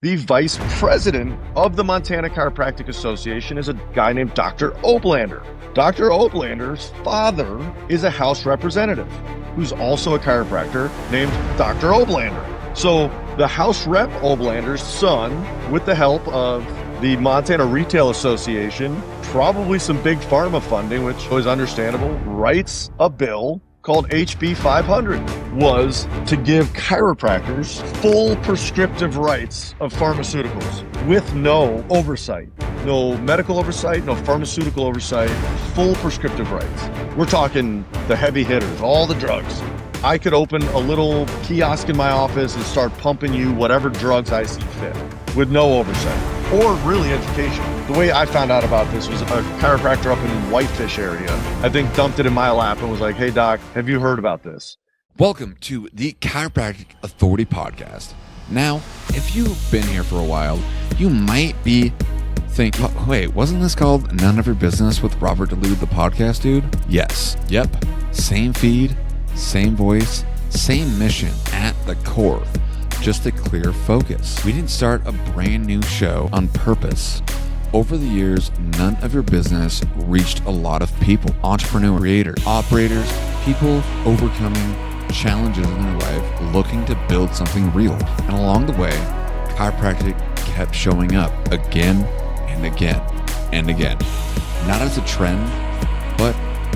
The vice president of the Montana Chiropractic Association is a guy named Dr. Oblander. Dr. Oblander's father is a House representative who's also a chiropractor named Dr. Oblander. So the House Rep Oblander's son, with the help of the Montana Retail Association, probably some big pharma funding, which was understandable, writes a bill called HB 500, was to give chiropractors full prescriptive rights of pharmaceuticals with no oversight. No medical oversight, no pharmaceutical oversight, full prescriptive rights. We're talking the heavy hitters, all the drugs. I could open a little kiosk in my office and start pumping you whatever drugs I see fit with no oversight or really education. The way I found out about this was a chiropractor up in Whitefish area, I think, dumped it in my lap and was like, "Hey doc, have you heard about this?" Welcome to the Chiropractic Authority Podcast. Now, if you've been here for a while, you might be thinking, wait, wasn't this called None of Your Business with Robert DeLude, the podcast dude? Yes. Yep. Same feed, same voice, same mission at the core. Just a clear focus. We didn't start a brand new show on purpose. Over the years, None of Your Business reached a lot of people. Entrepreneurs, creators, operators, people overcoming challenges in their life, looking to build something real. And along the way, chiropractic kept showing up again and again and again. Not as a trend, but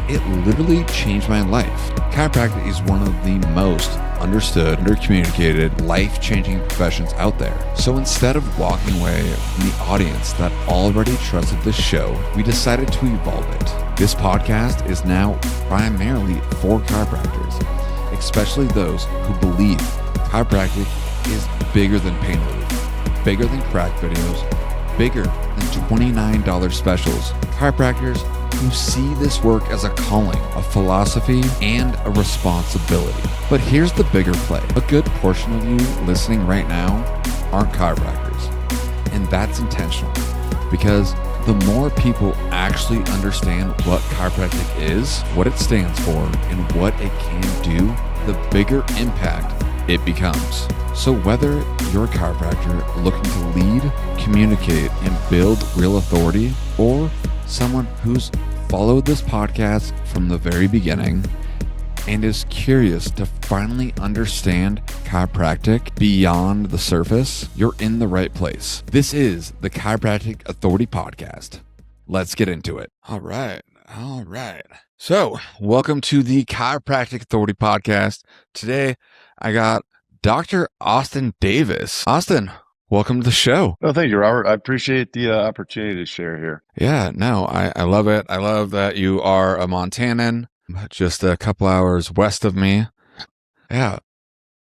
it literally changed my life. Chiropractic is one of the most understood, undercommunicated, life-changing professions out there. So instead of walking away from the audience that already trusted the show, we decided to evolve it. This podcast is now primarily for chiropractors, especially those who believe chiropractic is bigger than pain relief, bigger than crack videos, bigger than $29 specials. Chiropractors who see this work as a calling, a philosophy, and a responsibility. But here's the bigger play. A good portion of you listening right now aren't chiropractors. And that's intentional, because the more people actually understand what chiropractic is, what it stands for, and what it can do, the bigger impact it becomes. So whether you're a chiropractor looking to lead, communicate, and build real authority, or someone who's followed this podcast from the very beginning and is curious to finally understand chiropractic beyond the surface, you're in the right place. This is the Chiropractic Authority Podcast. Let's get into it. All right. So, welcome to the Chiropractic Authority Podcast. Today, I got Dr. Austin Davis. Austin, welcome to the show. Oh, thank you, Robert. I appreciate the opportunity to share here. Yeah, no, I love it. I love that you are a Montanan, just a couple hours west of me. Yeah.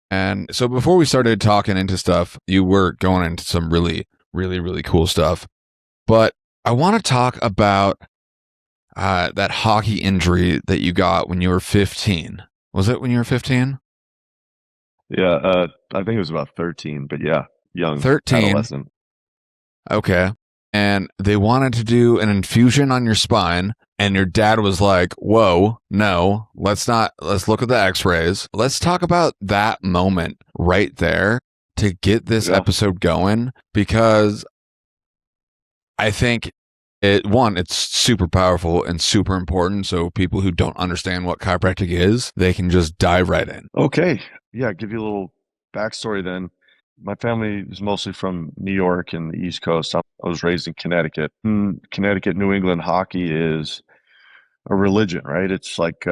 And so before we started talking into stuff, you were going into some really, really, really cool stuff. But I want to talk about that hockey injury that you got when you were 15. Was it when you were 15? Yeah, I think it was about 13, but yeah. Young 13. Adolescent. Okay. And they wanted to do an infusion on your spine, and your dad was like, whoa, no, let's look at the x-rays. Let's talk about that moment right there to get this episode going, because I think it's super powerful and super important. So people who don't understand what chiropractic is, they can just dive right in. Okay. Yeah. Give you a little backstory then. My family is mostly from New York and the East Coast. I was raised in Connecticut. In Connecticut, New England hockey is a religion, right? It's like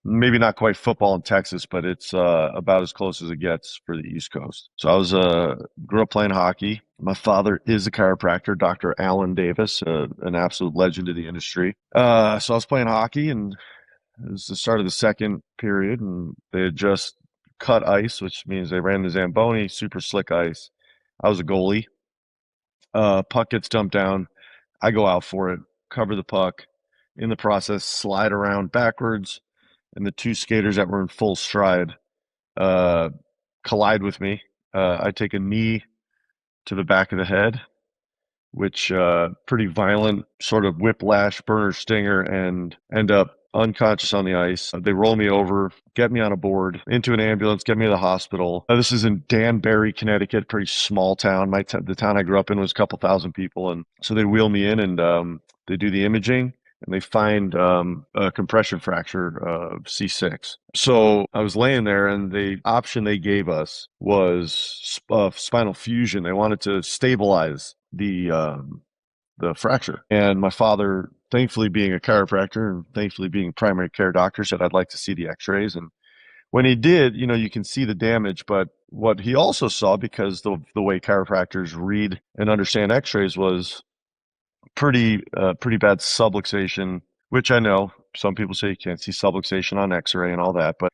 maybe not quite football in Texas, but it's about as close as it gets for the East Coast. So I grew up playing hockey. My father is a chiropractor, Dr. Alan Davis, an absolute legend of the industry. So I was playing hockey, and it was the start of the second period, and they had just cut ice, which means they ran the Zamboni, super slick ice. I was a goalie. Puck gets dumped down. I go out for it, cover the puck. In the process, slide around backwards, and the two skaters that were in full stride collide with me. I take a knee to the back of the head, which pretty violent sort of whiplash, burner, stinger, and end up unconscious on the ice. They roll me over, get me on a board, into an ambulance, get me to the hospital. This is in Danbury, Connecticut, pretty small town. The town I grew up in was a couple thousand people. And so they wheel me in and they do the imaging. And they find a compression fracture of C6. So I was laying there, and the option they gave us was spinal fusion. They wanted to stabilize the fracture. And my father, thankfully being a chiropractor and thankfully being a primary care doctor, said, I'd like to see the x-rays. And when he did, you can see the damage, but what he also saw, because the way chiropractors read and understand x-rays, was pretty bad subluxation, which I know some people say you can't see subluxation on x-ray and all that, but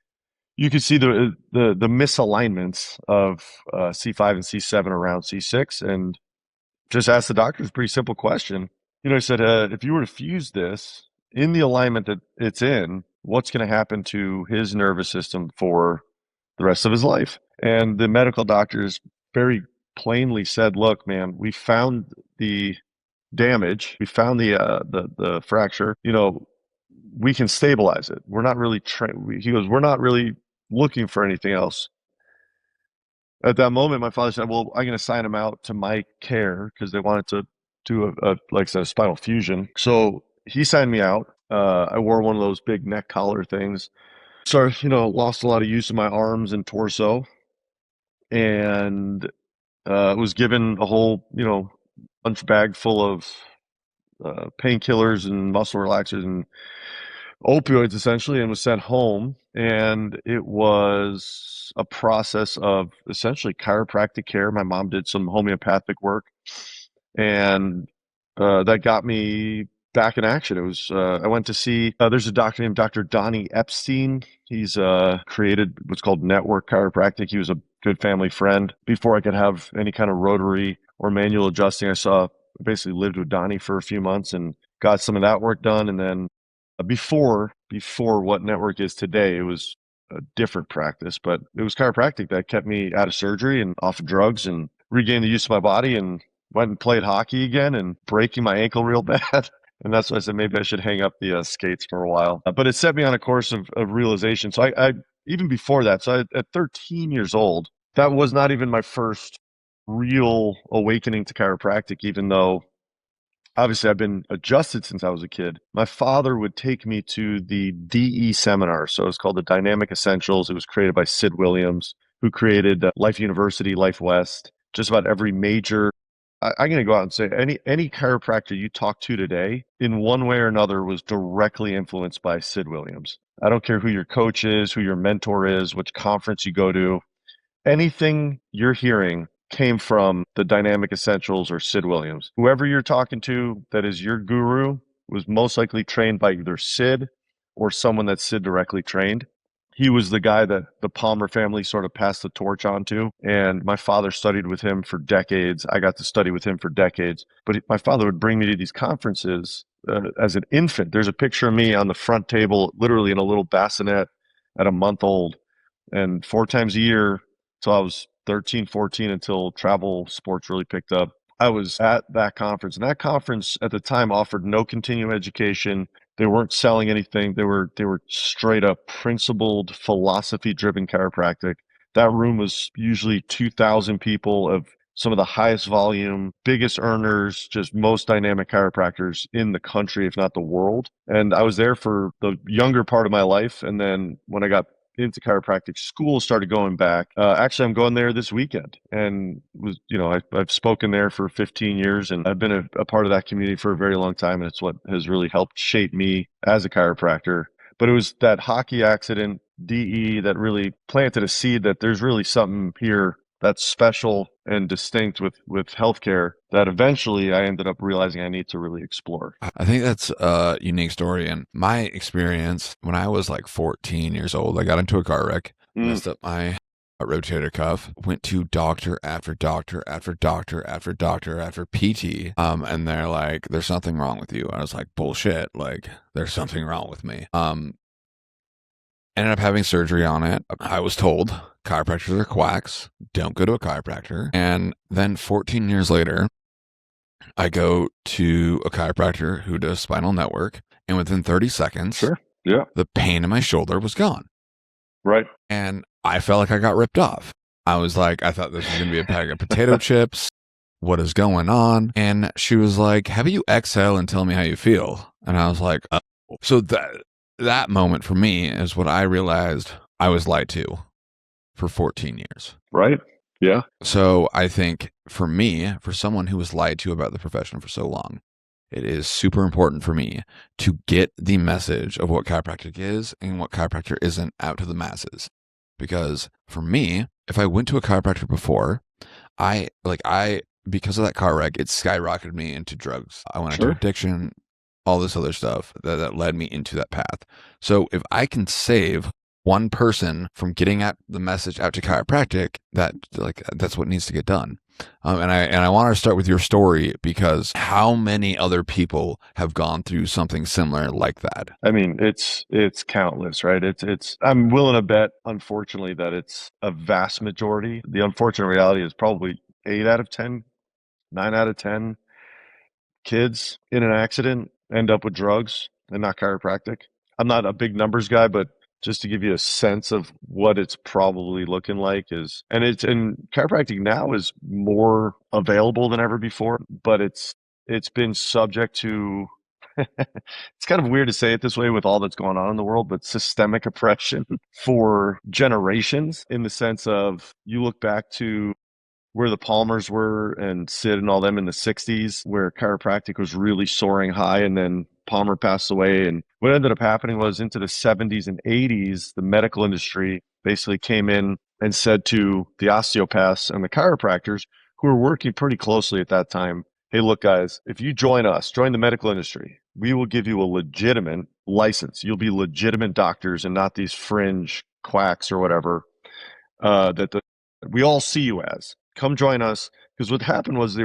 you can see the misalignments of C5 and C7 around C6. And just asked the doctor a pretty simple question. He said, if you were to fuse this in the alignment that it's in, what's going to happen to his nervous system for the rest of his life? And the medical doctors very plainly said, look, man, we found the damage. We found the fracture. We can stabilize it. We're not really he goes, we're not really looking for anything else. At that moment, my father said, well, I'm going to sign him out to my care, because they wanted to do like I said, a spinal fusion. So he signed me out. I wore one of those big neck collar things. So, lost a lot of use of my arms and torso, and was given a whole, lunch bag full of painkillers and muscle relaxers and opioids, essentially, and was sent home. And it was a process of essentially chiropractic care. My mom did some homeopathic work, and that got me back in action. It was I went to see there's a doctor named Dr. Donnie Epstein. He's created what's called network chiropractic. He was a good family friend. Before I could have any kind of rotary or manual adjusting, I basically lived with Donnie for a few months and got some of that work done. And then before what network is today, it was a different practice, but it was chiropractic that kept me out of surgery and off of drugs and regained the use of my body, and went and played hockey again and breaking my ankle real bad. And that's why I said maybe I should hang up the skates for a while. But it set me on a course of realization. So I even before that, at 13 years old, that was not even my first real awakening to chiropractic, even though obviously I've been adjusted since I was a kid. My father would take me to the DE seminar. So it's called the Dynamic Essentials. It was created by Sid Williams, who created Life University, Life West, just about every major. I'm going to go out and say any chiropractor you talk to today, in one way or another, was directly influenced by Sid Williams. I don't care who your coach is, who your mentor is, which conference you go to. Anything you're hearing came from the Dynamic Essentials or Sid Williams. Whoever you're talking to that is your guru was most likely trained by either Sid or someone that Sid directly trained. He was the guy that the Palmer family sort of passed the torch on to. And my father studied with him for decades. I got to study with him for decades. But my father would bring me to these conferences as an infant. There's a picture of me on the front table, literally in a little bassinet at a month old. And 4 times a year till I was 13, 14, until travel sports really picked up, I was at that conference. And that conference at the time offered no continuing education. They weren't selling anything. They were straight up principled, philosophy-driven chiropractic. That room was usually 2,000 people of some of the highest volume, biggest earners, just most dynamic chiropractors in the country, if not the world. And I was there for the younger part of my life. And then when I got into chiropractic school, started going back. Actually, I'm going there this weekend, and I've spoken there for 15 years, and I've been a part of that community for a very long time, and it's what has really helped shape me as a chiropractor. But it was that hockey accident, DE, that really planted a seed that there's really something here that's special and distinct with healthcare that eventually I ended up realizing I need to really explore. I think that's a unique story. And my experience, when I was like 14 years old, I got into a car wreck, messed up my rotator cuff, went to doctor after doctor after doctor after doctor after PT. And they're like, there's something wrong with you. I was like, bullshit. Like, there's something wrong with me. Ended up having surgery on it. I was told chiropractors are quacks. Don't go to a chiropractor. And then 14 years later, I go to a chiropractor who does spinal network. And within 30 seconds, Yeah. the pain in my shoulder was gone. Right. And I felt like I got ripped off. I was like, I thought this was going to be a bag of potato chips. What is going on? And she was like, how about you exhale and tell me how you feel? And I was like, oh. So that moment for me is what I realized I was lied to for 14 years. Right. Yeah. So I think for me, for someone who was lied to about the profession for so long, it is super important for me to get the message of what chiropractic is and what chiropractor isn't out to the masses. Because for me, if I went to a chiropractor before, because of that car wreck, it skyrocketed me into drugs. I went into addiction, all this other stuff that led me into that path. So if I can save one person from getting at the message out to chiropractic, that's what needs to get done. And I want to start with your story, because how many other people have gone through something similar like that? I mean, it's countless, right? I'm willing to bet, unfortunately, that it's a vast majority. The unfortunate reality is probably 8 out of 10, 9 out of 10 kids in an accident end up with drugs and not chiropractic. I'm not a big numbers guy, but just to give you a sense of what it's probably looking like and chiropractic now is more available than ever before, but it's been subject to it's kind of weird to say it this way with all that's going on in the world, but systemic oppression for generations, in the sense of, you look back to where the Palmers were and Sid and all them in the 60s, where chiropractic was really soaring high, and then Palmer passed away. And what ended up happening was, into the 70s and 80s, the medical industry basically came in and said to the osteopaths and the chiropractors, who were working pretty closely at that time, hey, look, guys, if you join the medical industry, we will give you a legitimate license. You'll be legitimate doctors and not these fringe quacks or whatever we all see you as. Come join us. Because what happened was, they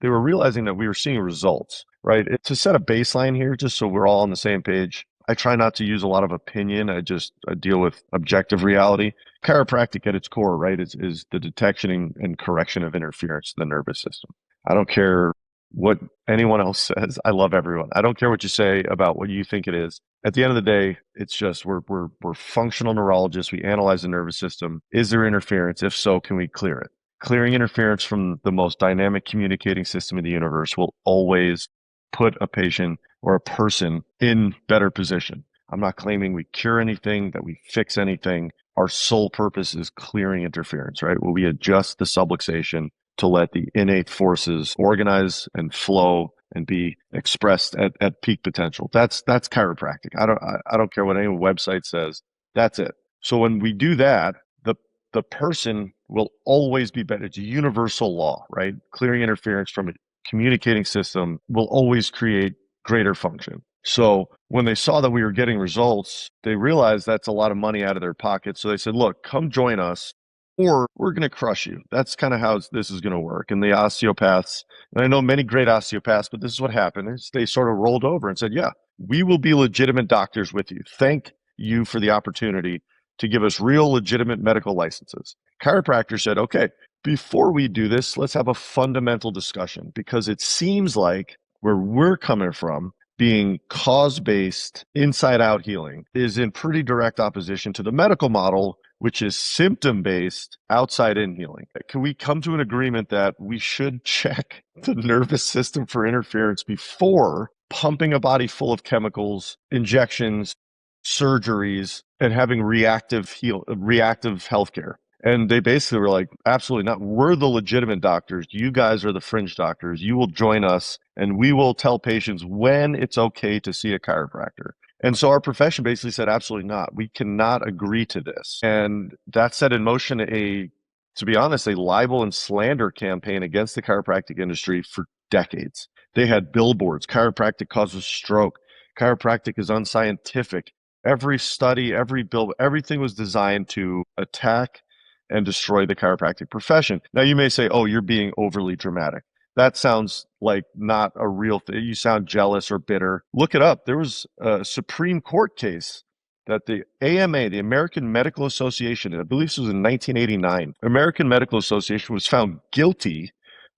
were realizing that we were seeing results, right? To set a baseline here, just so we're all on the same page, I try not to use a lot of opinion. I deal with objective reality. Chiropractic at its core, right, is the detection and correction of interference in the nervous system. I don't care what anyone else says. I love everyone. I don't care what you say about what you think it is. At the end of the day, it's just, we're functional neurologists. We analyze the nervous system. Is there interference? If so, can we clear it? Clearing interference from the most dynamic communicating system in the universe will always put a patient or a person in better position. I'm not claiming we cure anything, that we fix anything. Our sole purpose is clearing interference, right? Where we adjust the subluxation to let the innate forces organize and flow and be expressed at peak potential. That's chiropractic. I don't care what any website says. That's it. So when we do that, the person will always be better. It's a universal law, right? Clearing interference from a communicating system will always create greater function. So when they saw that we were getting results, they realized that's a lot of money out of their pocket. So they said, look, come join us, or we're going to crush you. That's kind of how this is going to work. And the osteopaths, and I know many great osteopaths, but this is what happened, is they sort of rolled over and said, yeah, we will be legitimate doctors with you. Thank you for the opportunity to give us real legitimate medical licenses. Chiropractors said, okay, before we do this, let's have a fundamental discussion, because it seems like where we're coming from, being cause-based, inside-out healing, is in pretty direct opposition to the medical model, which is symptom-based, outside-in healing. Can we come to an agreement that we should check the nervous system for interference before pumping a body full of chemicals, injections, surgeries, and having reactive healthcare? And they basically were like, absolutely not. We're the legitimate doctors. You guys are the fringe doctors. You will join us, and we will tell patients when it's okay to see a chiropractor. And so our profession basically said, absolutely not. We cannot agree to this. And that set in motion to be honest, a libel and slander campaign against the chiropractic industry for decades. They had billboards: chiropractic causes stroke, chiropractic is unscientific. Every study, every bill, everything was designed to attack and destroy the chiropractic profession. Now, you may say, oh, you're being overly dramatic. That sounds like not a real thing. You sound jealous or bitter. Look it up. There was a Supreme Court case that the AMA, the American Medical Association, I believe this was in 1989, American Medical Association was found guilty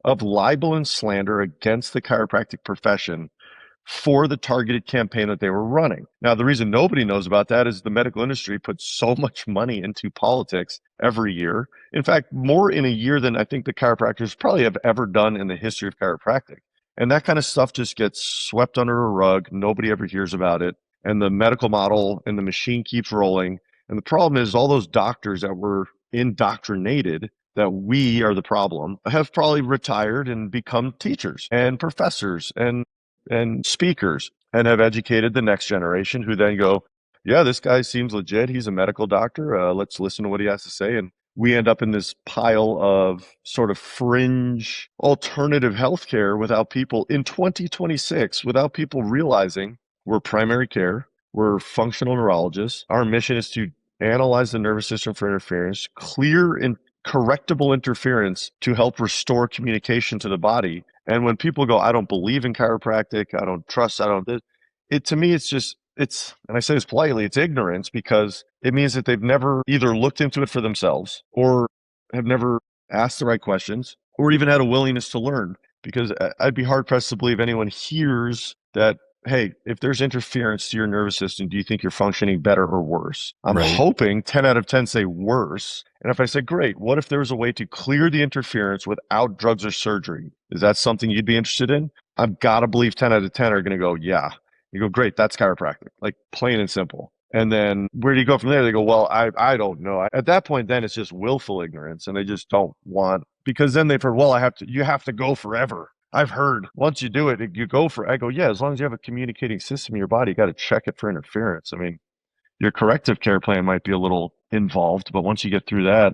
of libel and slander against the chiropractic profession for the targeted campaign that they were running. Now, the reason nobody knows about that is the medical industry puts so much money into politics every year. In fact, more in a year than I think the chiropractors probably have ever done in the history of chiropractic. And that kind of stuff just gets swept under a rug. Nobody ever hears about it. And the medical model and the machine keeps rolling. And the problem is all those doctors that were indoctrinated that we are the problem have probably retired and become teachers and professors and speakers and have educated the next generation who then go, yeah, this guy seems legit. He's a medical doctor. Let's listen to what he has to say. And we end up in this pile of sort of fringe alternative healthcare without people in 2026, without people realizing we're primary care, we're functional neurologists. Our mission is to analyze the nervous system for interference, clear and correctable interference to help restore communication to the body. And when people go, I don't believe in chiropractic, I don't trust, to me, and I say this politely, it's ignorance, because it means that they've never either looked into it for themselves or have never asked the right questions or even had a willingness to learn. Because I'd be hard pressed to believe anyone hears that, hey, if there's interference to your nervous system, do you think you're functioning better or worse? I'm hoping 10 out of 10 say worse. And if I say, great, what if there was a way to clear the interference without drugs or surgery? Is that something you'd be interested in? I've got to believe 10 out of 10 are going to go, yeah. You go, great, that's chiropractic, like plain and simple. And then where do you go from there? They go, well, I don't know. At that point, then it's just willful ignorance, and they just don't want, because then they've heard, well, you have to go forever. I've heard once you do it, you go for, I go, yeah, as long as you have a communicating system in your body, you got to check it for interference. I mean, your corrective care plan might be a little involved, but once you get through that,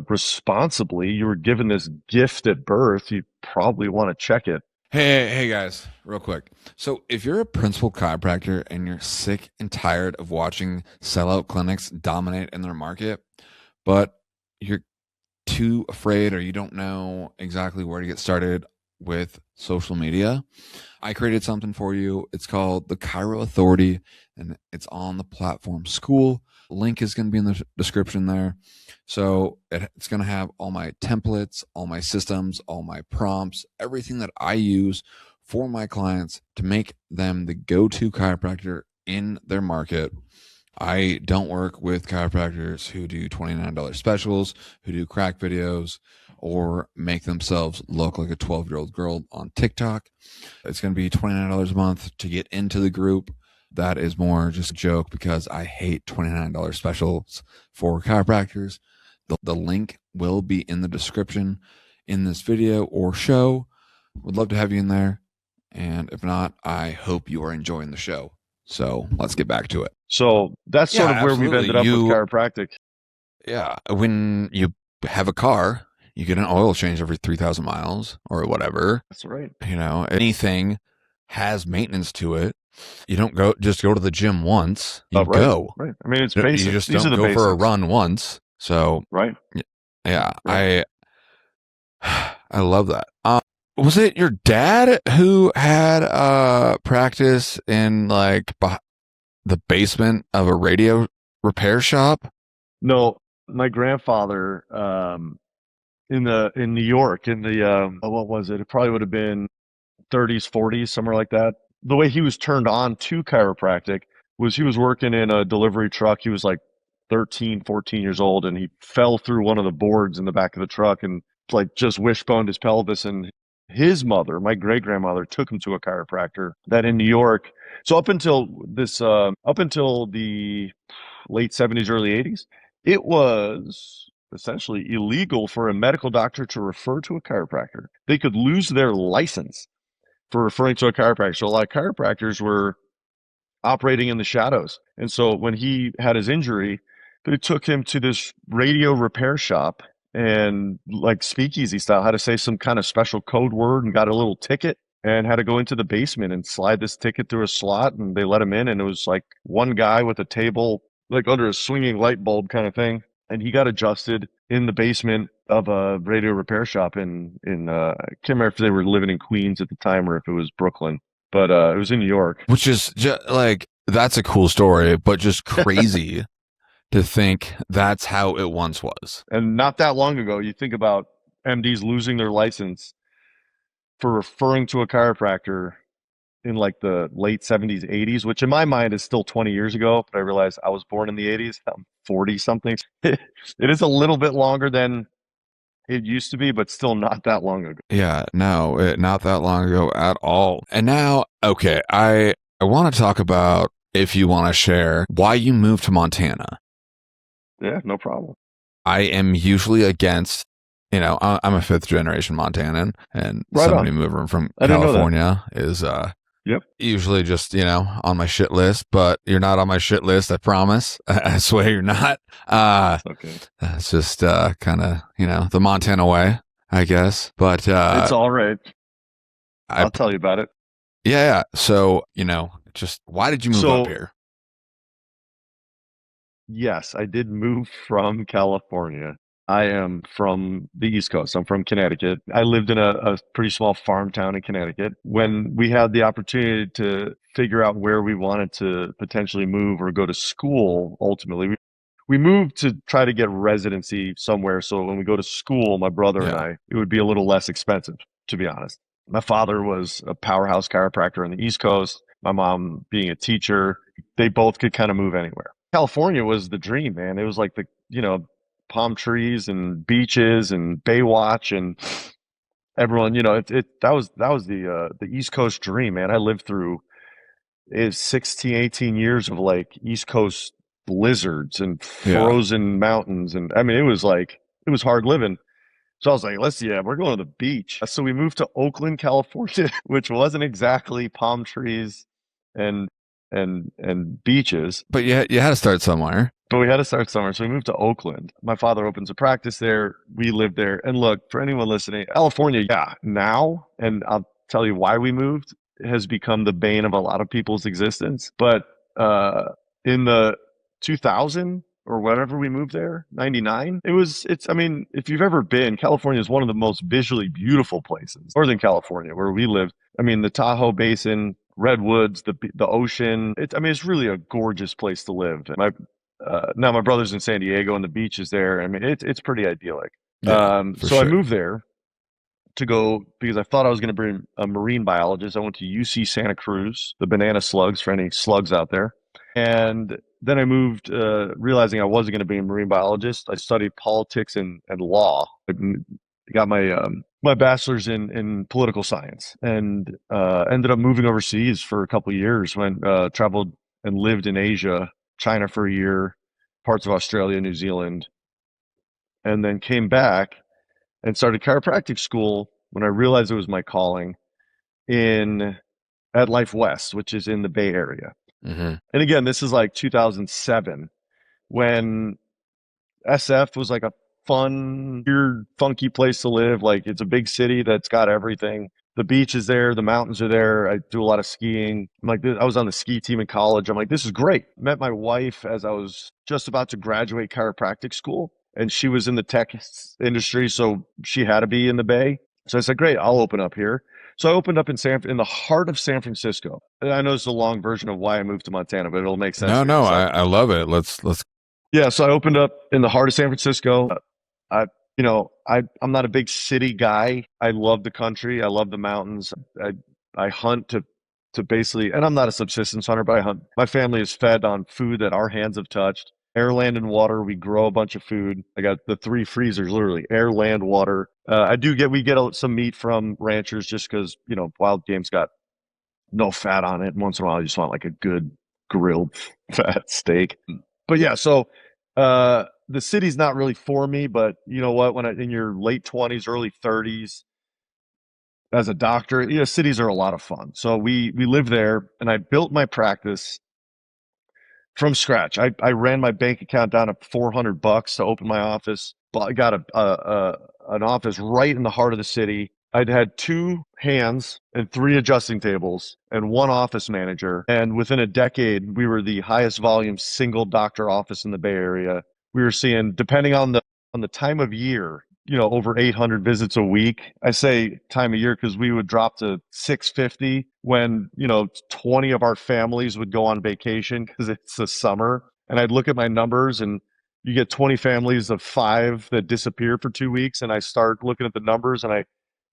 responsibly, you were given this gift at birth, you probably want to check it. Hey guys, real quick. So if you're a principal chiropractor and you're sick and tired of watching sellout clinics dominate in their market, but you're too afraid or you don't know exactly where to get started with social media, I created something for you. It's called the Chiro Authority, and it's on the platform School. Link is going to be in the description there. So it's going to have all my templates, all my systems, all my prompts, everything that I use for my clients to make them the go-to chiropractor in their market. I don't work with chiropractors who do $29 specials, who do crack videos, or make themselves look like a 12-year-old girl on TikTok. It's going to be $29 a month to get into the group. That is more just a joke because I hate $29 specials for chiropractors. The link will be in the description in this video or show. Would love to have you in there. And if not, I hope you are enjoying the show. So let's get back to it. So that's sort of where we've ended up with chiropractic. Yeah. When you have a car, you get an oil change every 3,000 miles or whatever. That's right. Anything has maintenance to it. You don't just go to the gym once. You right. go. Right. I mean, it's basic. You just don't go for a run once. So right. Yeah. Right. I love that. Was it your dad who had practice in like the basement of a radio repair shop? No, my grandfather in New York in the what was it? It probably would have been 30s, 40s, somewhere like that. The way he was turned on to chiropractic was he was working in a delivery truck. He was like 13, 14 years old, and he fell through one of the boards in the back of the truck and like just wishboned his pelvis. And his mother, my great grandmother, took him to a chiropractor that in New York. So up until the late 70s, early 80s, it was essentially illegal for a medical doctor to refer to a chiropractor. They could lose their license for referring to a chiropractor. So a lot of chiropractors were operating in the shadows. And so when he had his injury, they took him to this radio repair shop and like speakeasy style, had to say some kind of special code word and got a little ticket and had to go into the basement and slide this ticket through a slot, and they let him in. And it was like one guy with a table, like under a swinging light bulb kind of thing. And he got adjusted in the basement of a radio repair shop in I can't remember if they were living in Queens at the time or if it was Brooklyn, but it was in New York. Which is just like, that's a cool story, but just crazy to think that's how it once was. And not that long ago, you think about MDs losing their license for referring to a chiropractor in like the late 70s, 80s, which in my mind is still 20 years ago, but I realize I was born in the 80s. I'm 40 something. It is a little bit longer than it used to be, but still not that long ago. Yeah, no, not that long ago at all. And now, okay, I want to talk about, if you want to share, why you moved to Montana. Yeah, no problem. I am usually against, I'm a fifth generation Montanan, and Right somebody on. moving from I didn't know that. California is Yep. usually just, on my shit list, but you're not on my shit list, I promise. I swear you're not. Okay. It's just kind of, the Montana way, I guess. But It's all right. I'll tell you about it. Yeah. So, just why did you move up here? Yes, I did move from California. I am from the East Coast. I'm from Connecticut. I lived in a pretty small farm town in Connecticut. When we had the opportunity to figure out where we wanted to potentially move or go to school, ultimately, we moved to try to get residency somewhere. So when we go to school, my brother and I, it would be a little less expensive, to be honest. My father was a powerhouse chiropractor on the East Coast. My mom being a teacher, they both could kind of move anywhere. California was the dream, man. It was like the, palm trees and beaches and Baywatch and everyone, that was the East Coast dream, man. I lived through 16, 18 years of like East Coast blizzards and frozen mountains. And I mean, it was hard living. So I was like, we're going to the beach. So we moved to Oakland, California, which wasn't exactly palm trees and beaches. But you had to start somewhere. But we had to start somewhere. So we moved to Oakland. My father opens a practice there. We lived there. And look, for anyone listening, California, now, and I'll tell you why we moved, has become the bane of a lot of people's existence. But in the 2000 or whenever we moved there, 99, if you've ever been, California is one of the most visually beautiful places. Northern California, where we lived. I mean, the Tahoe Basin, redwoods, the ocean. It's really a gorgeous place to live. Now my brother's in San Diego and the beach is there. I mean, it's pretty idyllic. So sure. I moved there to go because I thought I was going to be a marine biologist. I went to UC Santa Cruz, the banana slugs, for any slugs out there. And then I moved, realizing I wasn't going to be a marine biologist. I studied politics and law. I got my bachelor's in political science and ended up moving overseas for a couple of years. Traveled and lived in Asia, China for a year, parts of Australia, New Zealand, and then came back and started chiropractic school when I realized it was my calling at Life West, which is in the Bay Area. Mm-hmm. And again, this is like 2007 when SF was like a fun, weird, funky place to live. Like it's a big city that's got everything. The beach is there. The mountains are there. I do a lot of skiing. I was on the ski team in college. I'm like, this is great. Met my wife as I was just about to graduate chiropractic school, and she was in the tech industry, so she had to be in the Bay. So I said, great, I'll open up here. So I opened up in the heart of San Francisco. And I know it's a long version of why I moved to Montana, but it'll make sense. No, I love it. Let's. Yeah, so I opened up in the heart of San Francisco. I'm not a big city guy. I love the country. I love the mountains. I hunt to basically, and I'm not a subsistence hunter, but I hunt. My family is fed on food that our hands have touched. Air, land, and water. We grow a bunch of food. I got the 3 freezers, literally air, land, water. We get some meat from ranchers just because, wild game's got no fat on it. And once in a while, you just want like a good grilled fat steak. But yeah, so the city's not really for me, but you know what? In your late 20s, early 30s, as a doctor, cities are a lot of fun. So we live there, and I built my practice from scratch. I ran my bank account down to $400 to open my office. But I got an office right in the heart of the city. I'd had 2 hands and 3 adjusting tables and 1 office manager. And within a decade, we were the highest volume single doctor office in the Bay Area. We were seeing, depending on the time of year, over 800 visits a week. I say time of year because we would drop to 650 when, 20 of our families would go on vacation because it's the summer. And I'd look at my numbers, and you get 20 families of 5 that disappear for 2 weeks. And I start looking at the numbers, and I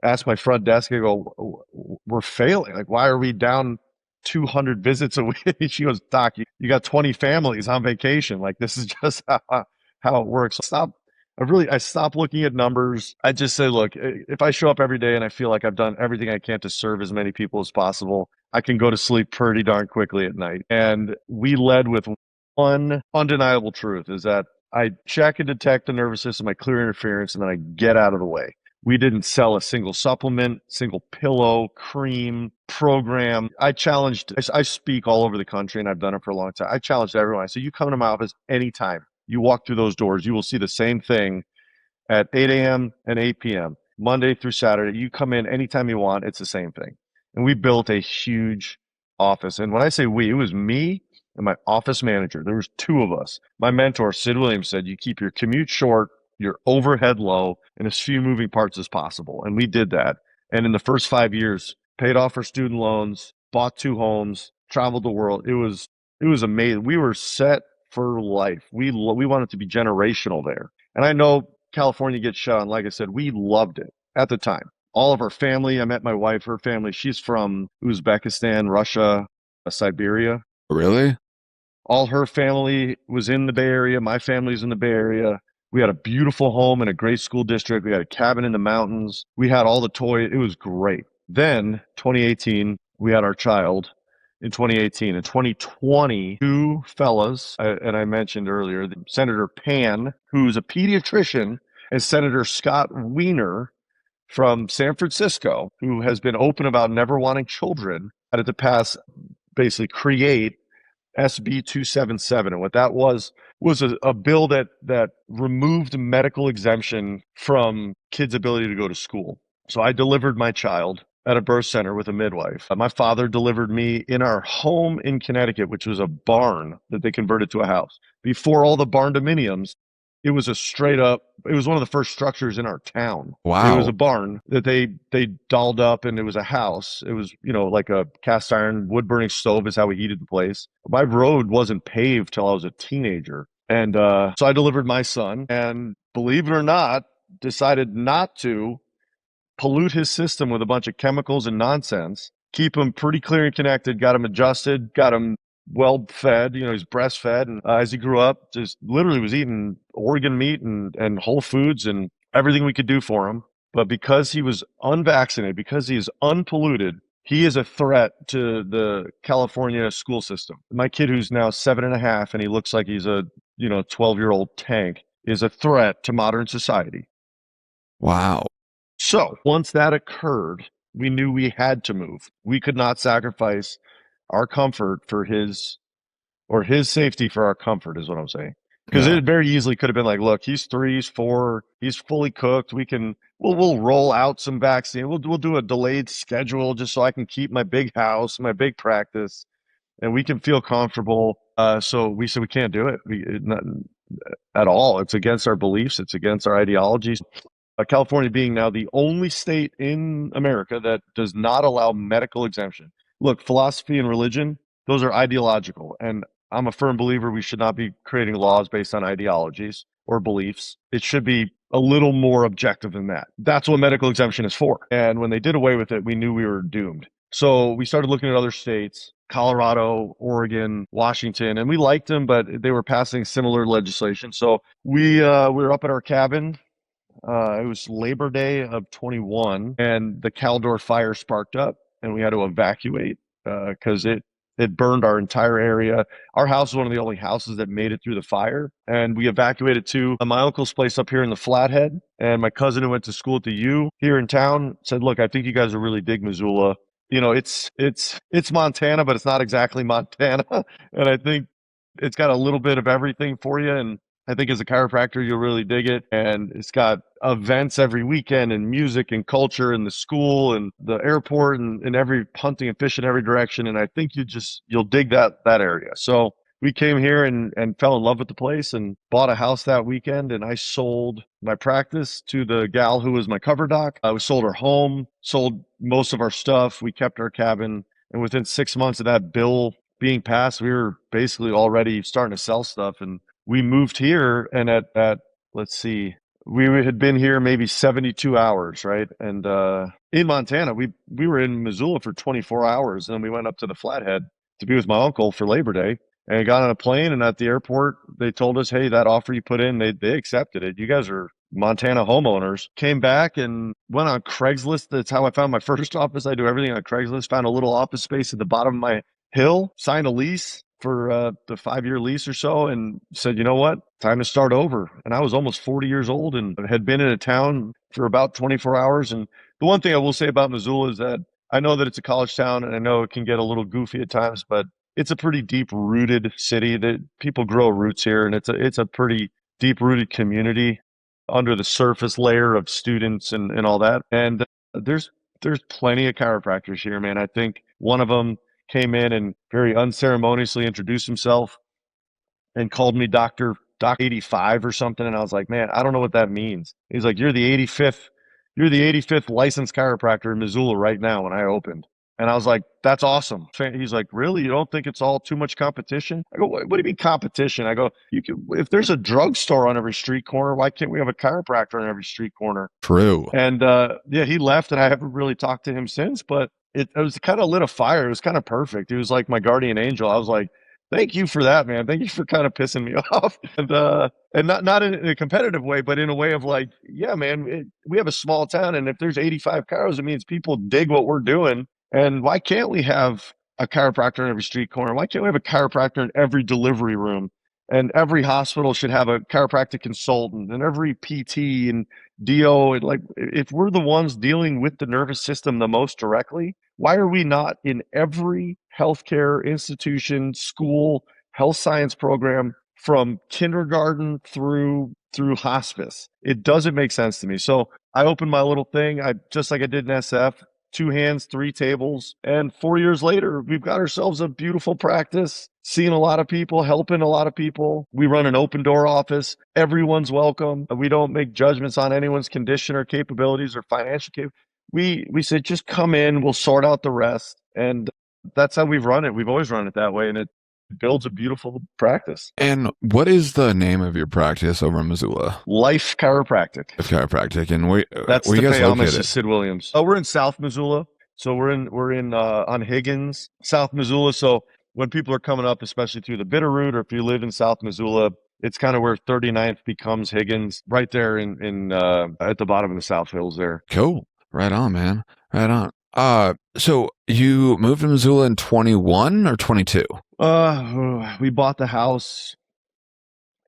ask my front desk, I go, we're failing. Like, why are we down 200 visits a week? She goes, Doc, you got 20 families on vacation. Like, this is just how it works. I stopped looking at numbers. I just say, look, if I show up every day and I feel like I've done everything I can to serve as many people as possible, I can go to sleep pretty darn quickly at night. And we led with one undeniable truth is that I check and detect the nervous system, I clear interference, and then I get out of the way. We didn't sell a single supplement, single pillow, cream, program. I speak all over the country and I've done it for a long time. I challenged everyone. I said, you come to my office anytime. You walk through those doors, you will see the same thing at 8 a.m. and 8 p.m., Monday through Saturday. You come in anytime you want, it's the same thing. And we built a huge office. And when I say we, it was me and my office manager. There was two of us. My mentor, Sid Williams, said, you keep your commute short, your overhead low, and as few moving parts as possible. And we did that. And in the first 5 years, paid off our student loans, bought 2 homes, traveled the world. It was amazing. We were set for life. We wanted to be generational there. And I know California gets shut on. Like I said, we loved it at the time. All of our family, I met my wife, her family, she's from Uzbekistan, Russia, Siberia. Really? All her family was in the Bay Area. My family's in the Bay Area. We had a beautiful home in a great school district. We had a cabin in the mountains. We had all the toys. It was great. Then 2018, we had our child in 2018. In 2020, 2 fellas, and I mentioned earlier, Senator Pan, who's a pediatrician, and Senator Scott Wiener from San Francisco, who has been open about never wanting children, had to pass, basically create SB 277. And what that was a bill that removed medical exemption from kids' ability to go to school. So I delivered my child at a birth center with a midwife. My father delivered me in our home in Connecticut, which was a barn that they converted to a house. Before all the barn dominiums, it was it was one of the first structures in our town. Wow. It was a barn that they dolled up, and it was a house. It was, like a cast iron wood burning stove is how we heated the place. My road wasn't paved till I was a teenager. And so I delivered my son, and believe it or not, decided not to pollute his system with a bunch of chemicals and nonsense, keep him pretty clear and connected, got him adjusted, got him well fed, he's breastfed. And as he grew up, just literally was eating organ meat and whole foods and everything we could do for him. But because he was unvaccinated, because he is unpolluted, he is a threat to the California school system. My kid, who's now 7.5, and he looks like he's a 12-year-old tank, is a threat to modern society. Wow. So once that occurred, we knew we had to move. We could not sacrifice our comfort for his safety for our comfort, is what I'm saying. Because it very easily could have been like, look, he's 3, he's 4, he's fully cooked. We'll roll out some vaccine. We'll do a delayed schedule just so I can keep my big house, my big practice, and we can feel comfortable. So we said we can't do it. Not at all. It's against our beliefs. It's against our ideologies. California being now the only state in America that does not allow medical exemption. Look, philosophy and religion, those are ideological. And I'm a firm believer we should not be creating laws based on ideologies or beliefs. It should be a little more objective than that. That's what medical exemption is for. And when they did away with it, we knew we were doomed. So we started looking at other states, Colorado, Oregon, Washington, and we liked them, but they were passing similar legislation. So we were up at our cabin. It was Labor Day of 21, and the Caldor fire sparked up, and we had to evacuate because it burned our entire area. Our house was one of the only houses that made it through the fire, and we evacuated to my uncle's place up here in the Flathead. And my cousin, who went to school at the U here in town, said, "Look, I think you guys will really dig Missoula. It's Montana, but it's not exactly Montana, and I think it's got a little bit of everything for you. And I think as a chiropractor, you'll really dig it. And it's got events every weekend and music and culture and the school and the airport and every hunting and fishing in every direction. And I think you'll dig that area." So we came here and fell in love with the place and bought a house that weekend. And I sold my practice to the gal who was my cover doc. We sold our home, sold most of our stuff. We kept our cabin. And within 6 months of that bill being passed, we were basically already starting to sell stuff. And we moved here, and at let's see, we had been here maybe 72 hours, right? And in Montana, we were in Missoula for 24 hours, and then we went up to the Flathead to be with my uncle for Labor Day. And got on a plane, and at the airport, they told us, hey, that offer you put in, they accepted it. You guys are Montana homeowners. Came back and went on Craigslist. That's how I found my first office. I do everything on Craigslist. Found a little office space at the bottom of my hill, signed a lease for the 5-year lease or so, and said, you know what, time to start over. And I was almost 40 years old and had been in a town for about 24 hours. And the one thing I will say about Missoula is that I know that it's a college town, and I know it can get a little goofy at times, but it's a pretty deep rooted city that people grow roots here. And it's a pretty deep rooted community under the surface layer of students and all that. And there's plenty of chiropractors here, man. I think one of them came in and very unceremoniously introduced himself and called me Doc 85 or something. And I was like, man, I don't know what that means. He's like, you're the 85th licensed chiropractor in Missoula right now when I opened. And I was like, that's awesome. He's like, really? You don't think it's all too much competition? I go, what do you mean competition? I go, if there's a drugstore on every street corner, why can't we have a chiropractor on every street corner? True. And yeah, he left, and I haven't really talked to him since, but it was kind of lit a fire. It was kind of perfect. He was like my guardian angel. I was like, thank you for that, man. Thank you for kind of pissing me off. And not in a competitive way, but in a way of like, yeah, man, we have a small town, and if there's 85 chiros, it means people dig what we're doing. And why can't we have a chiropractor in every street corner? Why can't we have a chiropractor in every delivery room? And every hospital should have a chiropractic consultant, and every PT and DO. And like, if we're the ones dealing with the nervous system the most directly, why are we not in every healthcare institution, school, health science program from kindergarten through hospice? It doesn't make sense to me. So I opened my little thing. Just like I did in SF. 2 hands, 3 tables. And 4 years later, we've got ourselves a beautiful practice, seeing a lot of people, helping a lot of people. We run an open door office. Everyone's welcome. We don't make judgments on anyone's condition or capabilities or financial capabilities. We said, just come in, we'll sort out the rest. And that's how we've run it. We've always run it that way. And it builds a beautiful practice. And what is the name of your practice over in Missoula? Life Chiropractic. Life Chiropractic. And that's where to you guys pay homage located? to Sid Williams. Oh, we're in South Missoula. So we're in on Higgins, South Missoula. So when people are coming up, especially through the Bitterroot, or if you live in South Missoula, it's kind of where 39th becomes Higgins, right there in at the bottom of the South Hills there. Cool. Right on, man. Right on. So you moved to Missoula in 21 or 22? We bought the house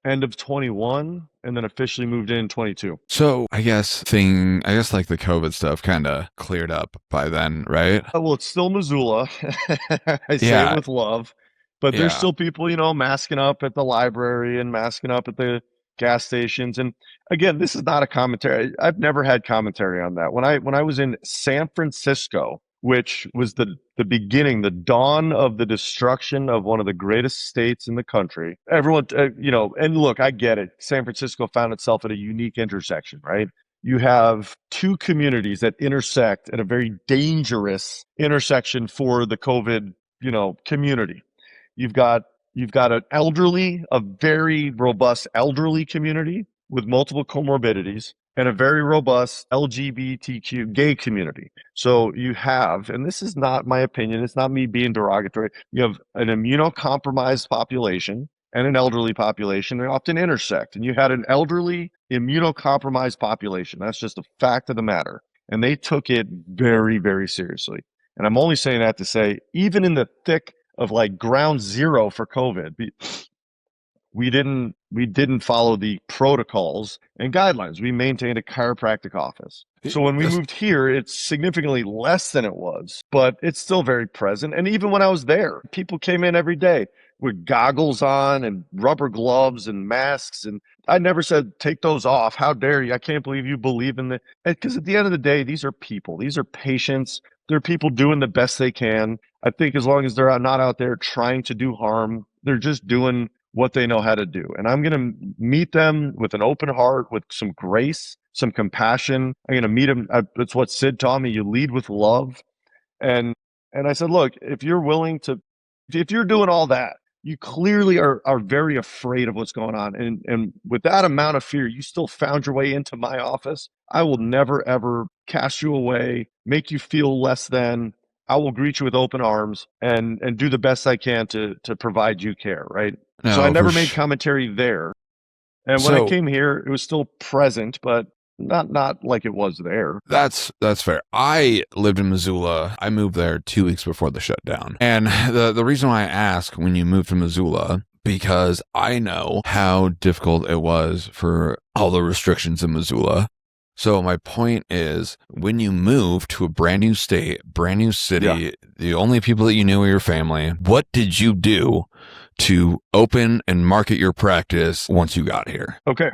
end of 21 and then officially moved in 22. So I guess like the COVID stuff kind of cleared up by then, right? Well, it's still Missoula. I say it with love, but there's still people, masking up at the library and masking up at the gas stations. And again, this is not a commentary. I've never had commentary on that. When I was in San Francisco, which was the beginning, the dawn of the destruction of one of the greatest states in the country. Everyone, and look, I get it. San Francisco found itself at a unique intersection, right? You have 2 communities that intersect at a very dangerous intersection for the COVID, community. You've got a very robust elderly community with multiple comorbidities, and a very robust LGBTQ gay community. So you have, and this is not my opinion, it's not me being derogatory, you have an immunocompromised population and an elderly population. They often intersect. And you had an elderly immunocompromised population. That's just a fact of the matter. And they took it very, very seriously. And I'm only saying that to say, even in the thick of like ground zero for COVID, we didn't follow the protocols and guidelines. We maintained a chiropractic office. So when we moved here, it's significantly less than it was, but it's still very present. And even when I was there, people came in every day with goggles on and rubber gloves and masks. And I never said, take those off. How dare you? I can't believe you believe in it. Because at the end of the day, these are people. These are patients. They're people doing the best they can. I think as long as they're not out there trying to do harm, they're just doing what they know how to do. And I'm going to meet them with an open heart, with some grace, some compassion. I'm going to meet them. That's what Sid taught me. You lead with love. And I said, look, if you're doing all that, you clearly are very afraid of what's going on. And with that amount of fear, you still found your way into my office. I will never, ever cast you away, make you feel less than. I will greet you with open arms and do the best I can to provide you care, right? So I No, for never made sure. commentary there. And when I So came here, it was still present, but not like it was there. that's fair. I lived in Missoula. I moved there 2 weeks before the shutdown. And the reason why I ask when you moved to Missoula, because I know how difficult it was for all the restrictions in Missoula. So my point is, when you move to a brand new state, brand new city, the only people that you knew were your family, what did you do to open and market your practice once you got here? Okay.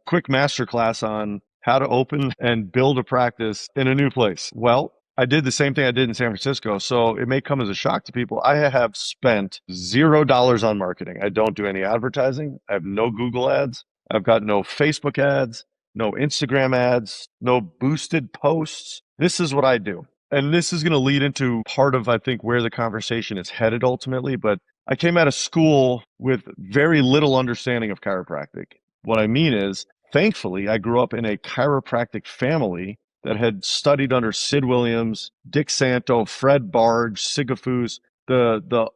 Quick masterclass on how to open and build a practice in a new place. Well, I did the same thing I did in San Francisco, so it may come as a shock to people. I have spent $0 on marketing. I don't do any advertising. I have no Google ads. I've got no Facebook ads, no Instagram ads, no boosted posts. This is what I do. And this is going to lead into part of, I think, where the conversation is headed ultimately. But I came out of school with very little understanding of chiropractic. What I mean is, thankfully, I grew up in a chiropractic family that had studied under Sid Williams, Dick Santo, Fred Barge, Sigafus, the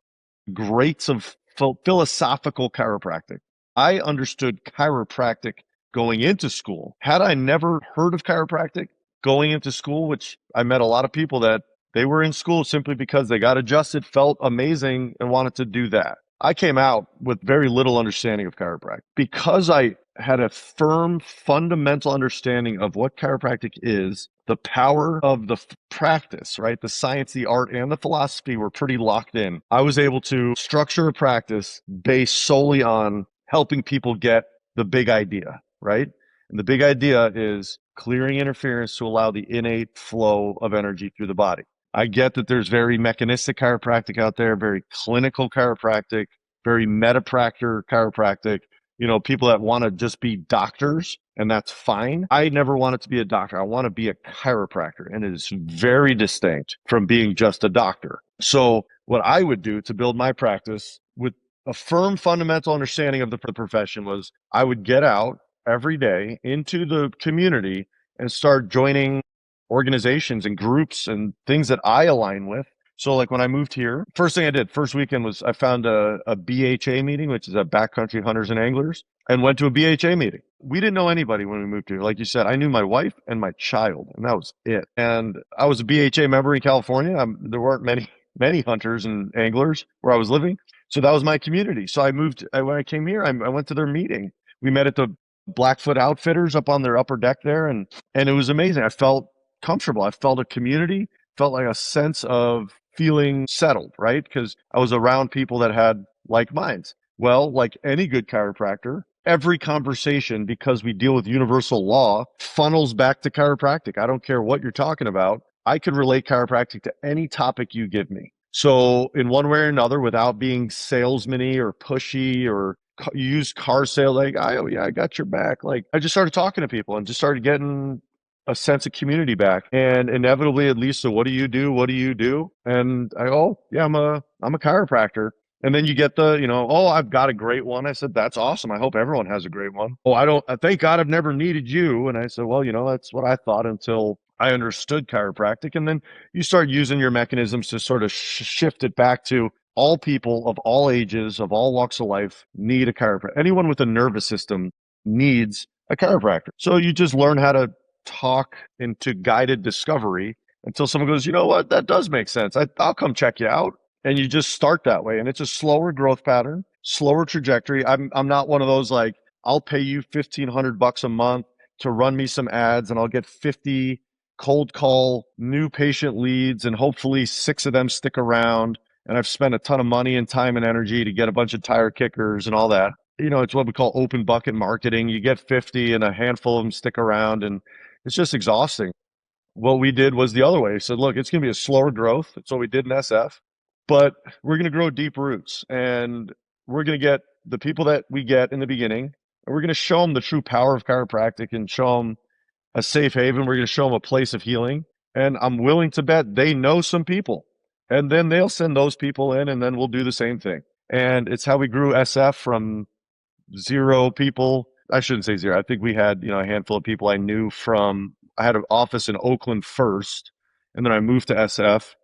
greats of philosophical chiropractic. I understood chiropractic going into school. Had I never heard of chiropractic going into school, which I met a lot of people that they were in school simply because they got adjusted, felt amazing, and wanted to do that. I came out with very little understanding of chiropractic because I had a firm fundamental understanding of what chiropractic is. The power of the practice, right? The science, the art, and the philosophy were pretty locked in. I was able to structure a practice based solely on helping people get the big idea, right? And the big idea is clearing interference to allow the innate flow of energy through the body. I get that there's very mechanistic chiropractic out there, very clinical chiropractic, very metapractor chiropractic, people that want to just be doctors, and that's fine. I never wanted to be a doctor. I want to be a chiropractor, and it is very distinct from being just a doctor. So what I would do to build my practice with a firm fundamental understanding of the profession was I would get out every day into the community and start joining organizations and groups and things that I align with. So like when I moved here, first thing I did, first weekend was I found a BHA meeting, which is a backcountry hunters and anglers, and went to a BHA meeting. We didn't know anybody when we moved here. Like you said, I knew my wife and my child, and that was it. And I was a BHA member in California. There weren't many hunters and anglers where I was living. So that was my community. So when I came here, I went to their meeting. We met at the Blackfoot Outfitters up on their upper deck there. And it was amazing. I felt comfortable. I felt a community, felt like a sense of feeling settled, right? Because I was around people that had like minds. Well, like any good chiropractor, every conversation, because we deal with universal law, funnels back to chiropractic. I don't care what you're talking about. I could relate chiropractic to any topic you give me. So in one way or another, without being salesman-y or pushy or use car sale, like, oh yeah, I got your back. Like I just started talking to people and just started getting a sense of community back. And inevitably, at least, so what do you do? What do you do? And I go, oh yeah, I'm a chiropractor. And then you get oh, I've got a great one. I said, that's awesome. I hope everyone has a great one. Oh, thank God I've never needed you. And I said, well, that's what I thought until I understood chiropractic. And then you start using your mechanisms to sort of shift it back to all people of all ages, of all walks of life need a chiropractor. Anyone with a nervous system needs a chiropractor. So you just learn how to talk into guided discovery until someone goes, you know what, that does make sense. I'll come check you out. And you just start that way. And it's a slower growth pattern, slower trajectory. I'm not one of those like, I'll pay you $1,500 a month to run me some ads and I'll get 50 cold call new patient leads and hopefully 6 of them stick around. And I've spent a ton of money and time and energy to get a bunch of tire kickers and all that. It's what we call open bucket marketing. You get 50 and a handful of them stick around and it's just exhausting. What we did was the other way. We said, look, it's going to be a slower growth. That's what we did in SF. But we're going to grow deep roots and we're going to get the people that we get in the beginning and we're going to show them the true power of chiropractic and show them a safe haven. We're going to show them a place of healing. And I'm willing to bet they know some people and then they'll send those people in and then we'll do the same thing. And it's how we grew SF from 0 people. I shouldn't say 0. I think we had, a handful of people I knew from, I had an office in Oakland first, and then I moved to SF.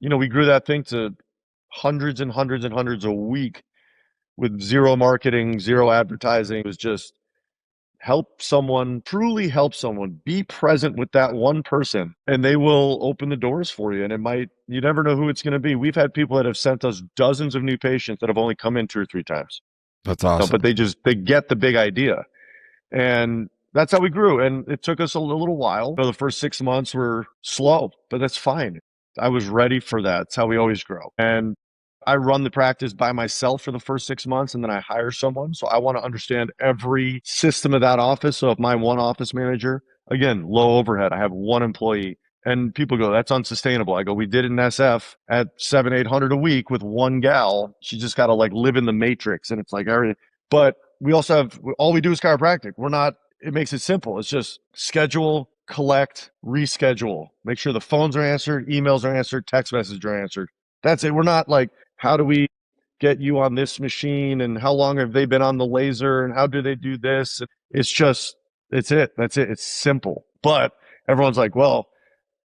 We grew that thing to hundreds and hundreds and hundreds a week with 0 marketing, 0 advertising. It was just truly help someone, be present with that one person, and they will open the doors for you. And you never know who it's going to be. We've had people that have sent us dozens of new patients that have only come in 2 or 3 times. That's awesome. But they get the big idea. And that's how we grew. And it took us a little while. The first 6 months were slow, but that's fine. I was ready for that. It's how we always grow. And I run the practice by myself for the first 6 months, and then I hire someone. So I want to understand every system of that office. So if my one office manager, again, low overhead, I have 1 employee, and people go, that's unsustainable. I go, we did it in SF at 700-800 a week with 1 gal. She just got to live in the matrix. And it's everything. But we also all we do is chiropractic. It makes it simple. It's just schedule, collect, reschedule. Make sure the phones are answered, emails are answered, text messages are answered. That's it. We're not how do we get you on this machine, and how long have they been on the laser, and how do they do this? It's it. That's it. It's simple. But everyone's well,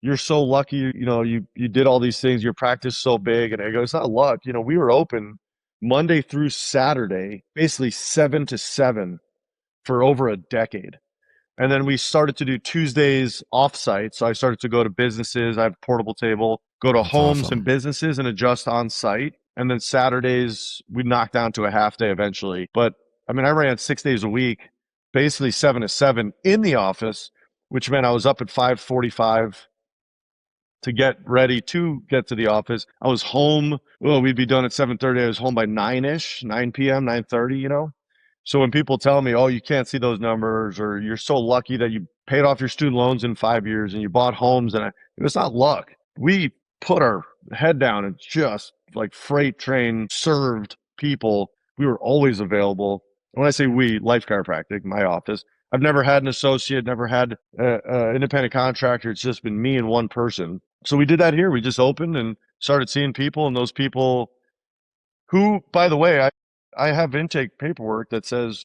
you're so lucky, you did all these things, your practice is so big. And I go, it's not luck. We were open Monday through Saturday, basically 7 to 7 for over a decade. And then we started to do Tuesdays offsite. So I started to go to businesses. I have a portable table, go to homes and businesses and adjust on site. And then Saturdays, we knocked down to a half day eventually. But I ran 6 days a week, basically 7 to 7 in the office, which meant I was up at 5:45 to get ready to get to the office. I was home. Well, we'd be done at 7:30. I was home by 9 p.m., 9:30, So when people tell me, oh, you can't see those numbers, or you're so lucky that you paid off your student loans in 5 years and you bought homes, and it's not luck. We put our head down and just freight train served people. We were always available. When I say we, Life Chiropractic, my office, I've never had an associate, never had an independent contractor. It's just been me and 1 person. So we did that here. We just opened and started seeing people, and those people who, by the way, I have intake paperwork that says,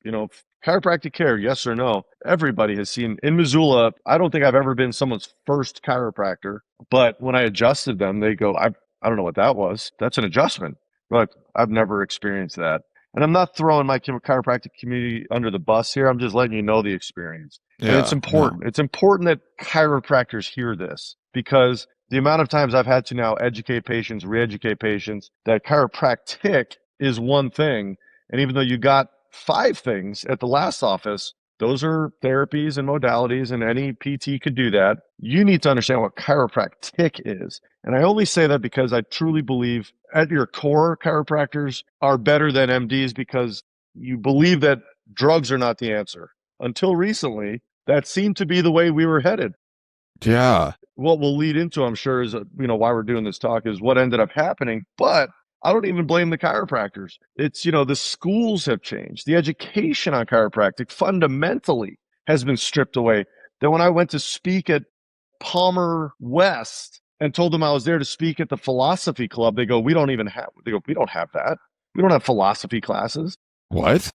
chiropractic care, yes or no. Everybody has seen in Missoula. I don't think I've ever been someone's first chiropractor, but when I adjusted them, they go, I don't know what that was. That's an adjustment. But I've never experienced that. And I'm not throwing my chiropractic community under the bus here. I'm just letting you know the experience. Yeah, and it's important. It's important that chiropractors hear this, because the amount of times I've had to now educate patients, re-educate patients, that chiropractic is one thing. And even though you got 5 things at the last office, those are therapies and modalities, and any PT could do that. You need to understand what chiropractic is. And I only say that because I truly believe at your core, chiropractors are better than MDs, because you believe that drugs are not the answer. Until recently, that seemed to be the way we were headed. Yeah. What we'll lead into, I'm sure, is, why we're doing this talk is what ended up happening. But I don't even blame the chiropractors. It's, the schools have changed. The education on chiropractic fundamentally has been stripped away. Then when I went to speak at Palmer West and told them I was there to speak at the philosophy club, they go, we don't have that. We don't have philosophy classes. What?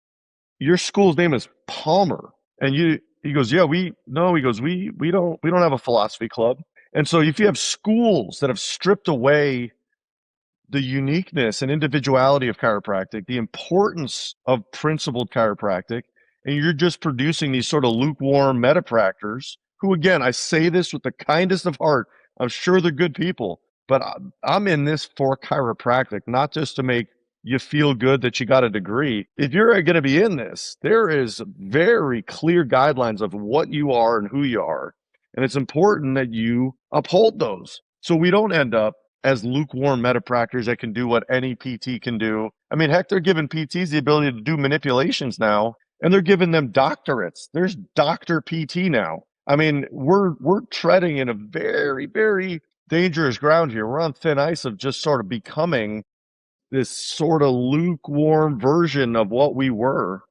Your school's name is Palmer. And he goes, yeah, we don't have a philosophy club. And so if you have schools that have stripped away the uniqueness and individuality of chiropractic, the importance of principled chiropractic, and you're just producing these sort of lukewarm metapractors, who, again, I say this with the kindest of heart, I'm sure they're good people, but I'm in this for chiropractic, not just to make you feel good that you got a degree. If you're going to be in this, there is very clear guidelines of what you are and who you are. And it's important that you uphold those, so we don't end up as lukewarm metapractors that can do what any PT can do. I mean, heck, they're giving PTs the ability to do manipulations now, and they're giving them doctorates. There's Dr. PT now. I mean, we're treading in a very, very dangerous ground here. We're on thin ice of just sort of becoming this sort of lukewarm version of what we were,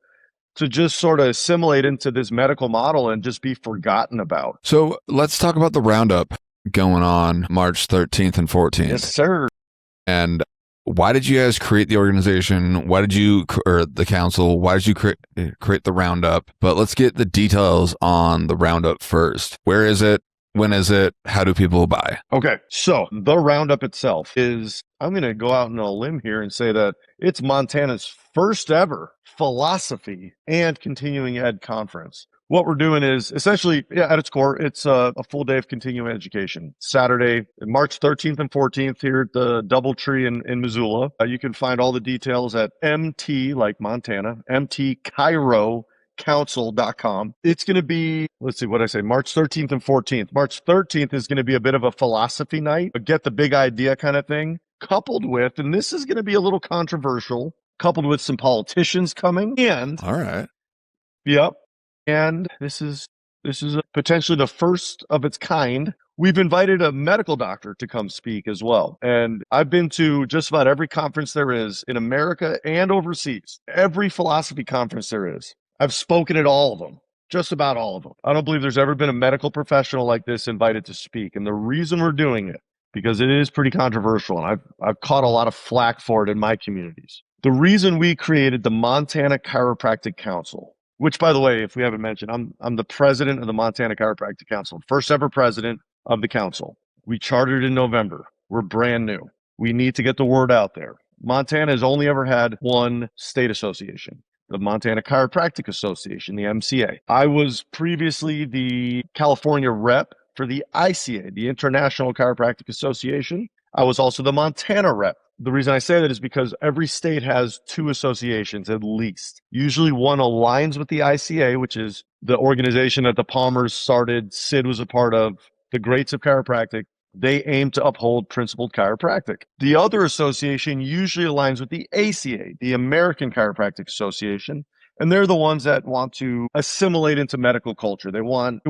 to just sort of assimilate into this medical model and just be forgotten about. So let's talk about the Roundup going on March 13th and 14th. Yes, sir. And why did you guys create the organization? Why did you, or the council, why did you create the Roundup? But let's get the details on the Roundup first. Where is it? When is it? How do people buy? Okay, so the Roundup itself is, I'm going to go out on a limb here and say that it's Montana's first ever philosophy and continuing ed conference. What we're doing is essentially, at its core, it's a full day of continuing education. Saturday, March 13th and 14th here at the Doubletree in Missoula. You can find all the details at MT, like Montana, mtchirocouncil.com. It's going to be, let's see, what did I say, March 13th and 14th. March 13th is going to be a bit of a philosophy night, a get the big idea kind of thing, coupled with, and this is going to be a little controversial, coupled with some politicians coming. And all right. Yep. And this is potentially the first of its kind. We've invited a medical doctor to come speak as well. And I've been to just about every conference there is in America and overseas, every philosophy conference there is. I've spoken at all of them, just about all of them. I don't believe there's ever been a medical professional like this invited to speak. And the reason we're doing it, because it is pretty controversial, and I've caught a lot of flack for it in my communities. The reason we created the Montana Chiropractic Council, which, by the way, if we haven't mentioned, I'm the president of the Montana Chiropractic Council, first ever president of the council. We chartered in November. We're brand new. We need to get the word out there. Montana has only ever had one state association, the Montana Chiropractic Association, the MCA. I was previously the California rep for the ICA, the International Chiropractic Association. I was also the Montana rep. The reason I say that is because every state has two associations at least. Usually one aligns with the ICA, which is the organization that the Palmers started. Sid was a part of, the greats of chiropractic. They aim to uphold principled chiropractic. The other association usually aligns with the ACA, the American Chiropractic Association. And they're the ones that want to assimilate into medical culture. They want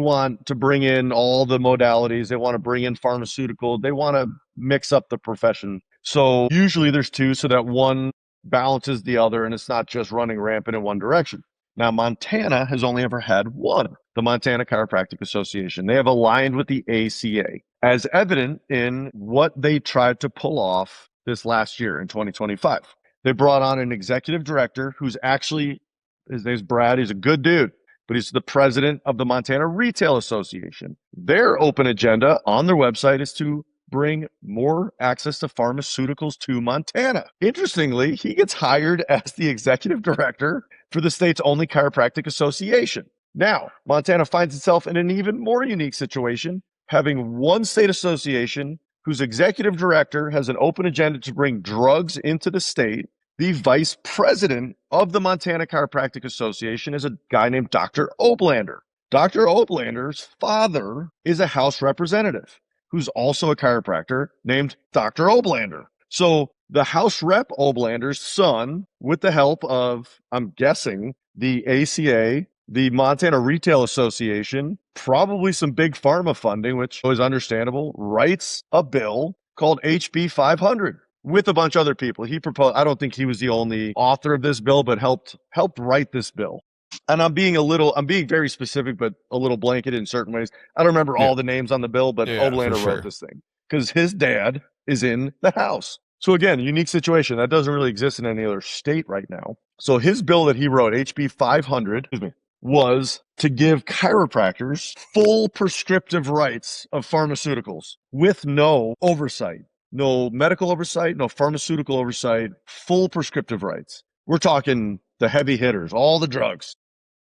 to bring in all the modalities. They want to bring in pharmaceuticals. They want to mix up the profession. So usually there's two so that one balances the other and it's not just running rampant in one direction. Now, Montana has only ever had one, the Montana Chiropractic Association. They have aligned with the ACA, as evident in what they tried to pull off this last year in 2025. They brought on an executive director who's actually, his name's Brad. He's a good dude, but he's the president of the Montana Retail Association. Their open agenda on their website is to bring more access to pharmaceuticals to Montana. Interestingly, he gets hired as the executive director for the state's only chiropractic association. Now, Montana finds itself in an even more unique situation, having one state association whose executive director has an open agenda to bring drugs into the state. The vice president of the Montana Chiropractic Association is a guy named Dr. Oblander. Dr. Oblander's father is a House representative who's also a chiropractor named Dr. Oblander. So the House Rep Oblander's son, with the help of, I'm guessing, the ACA, the Montana Retail Association, probably some big pharma funding, which is understandable, writes a bill called HB 500 with a bunch of other people. He proposed, I don't think he was the only author of this bill, but helped write this bill. And I'm being very specific, but a little blanket in certain ways. I don't remember all the names on the bill, but Oblander wrote this thing because his dad is in the House. So again, unique situation that doesn't really exist in any other state right now. So his bill that he wrote, HB 500, was to give chiropractors full prescriptive rights of pharmaceuticals with no oversight, no medical oversight, no pharmaceutical oversight, full prescriptive rights. We're talking the heavy hitters, all the drugs.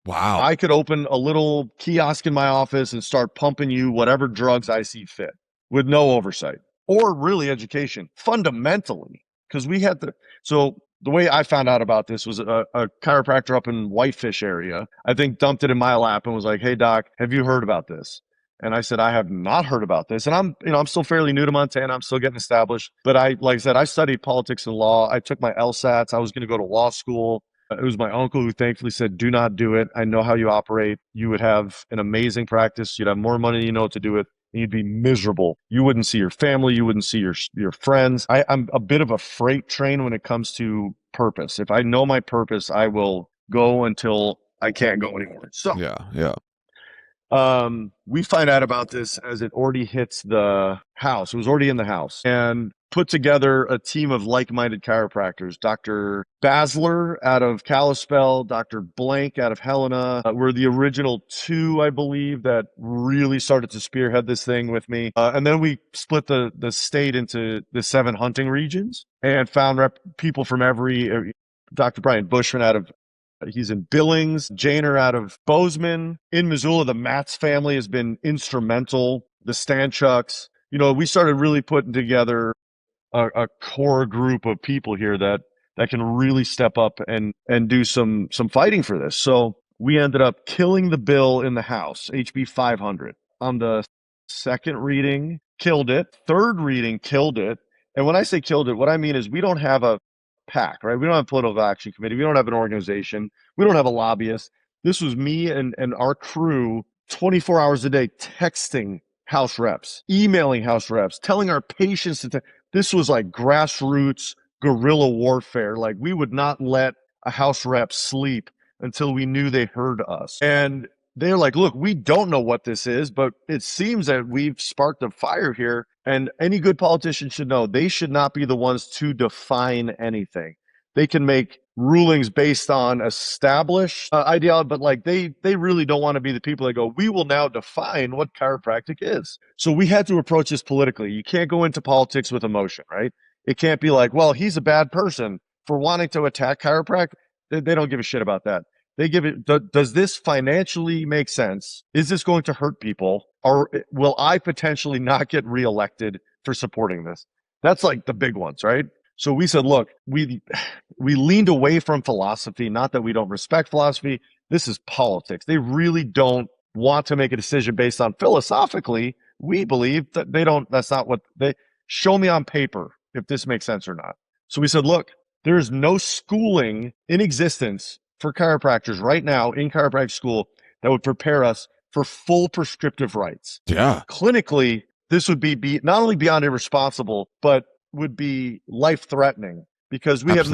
Wow. I could open a little kiosk in my office and start pumping you whatever drugs I see fit with no oversight or really education fundamentally. Because we had so the way I found out about this was a chiropractor up in Whitefish area, I think dumped it in my lap and was like, "Hey doc, have you heard about this?" And I said, "I have not heard about this." And I'm still fairly new to Montana. I'm still getting established. But like I said, I studied politics and law. I took my LSATs. I was going to go to law school. It was my uncle who thankfully said, "Do not do it. I know how you operate. You would have an amazing practice. You'd have more money than you know what to do with. And you'd be miserable. You wouldn't see your family. You wouldn't see your friends." I'm a bit of a freight train when it comes to purpose. If I know my purpose, I will go until I can't go anymore. So yeah. We find out about this as it already hits the house. It was already in the house, and put together a team of like-minded chiropractors. Dr. Basler out of Kalispell, Dr. Blank out of Helena were the original two, I believe, that really started to spearhead this thing with me. And then we split the state into the 7 hunting regions and found people from every. Dr. Brian Bushman he's in Billings, Janer out of Bozeman. In Missoula, the Matz family has been instrumental. The Stanchucks. We started really putting together a core group of people here that can really step up and do some fighting for this. So we ended up killing the bill in the House, HB 500. On the second reading, killed it. Third reading, killed it. And when I say killed it, what I mean is we don't have a PAC, right? We don't have a political action committee. We don't have an organization. We don't have a lobbyist. This was me and our crew 24 hours a day texting House reps, emailing House reps, telling our patients this was like grassroots guerrilla warfare. Like, we would not let a House rep sleep until we knew they heard us. And they're like, look, we don't know what this is, but it seems that we've sparked a fire here. And any good politician should know they should not be the ones to define anything. They can make rulings based on established ideology, but like they really don't want to be the people that go, we will now define what chiropractic is. So we had to approach this politically. You can't go into politics with emotion, right? It can't be like, well, he's a bad person for wanting to attack chiropractic. They don't give a shit about that. They give it, does this financially make sense? Is this going to hurt people? Or will I potentially not get reelected for supporting this? That's like the big ones, right? So we said, look, we leaned away from philosophy. Not that we don't respect philosophy. This is politics. They really don't want to make a decision based on philosophically. We believe that that's not what they show me on paper if this makes sense or not. So we said, look, there is no schooling in existence for chiropractors right now in chiropractic school that would prepare us for full prescriptive rights. Yeah. Clinically, this would be not only beyond irresponsible, but would be life-threatening because we have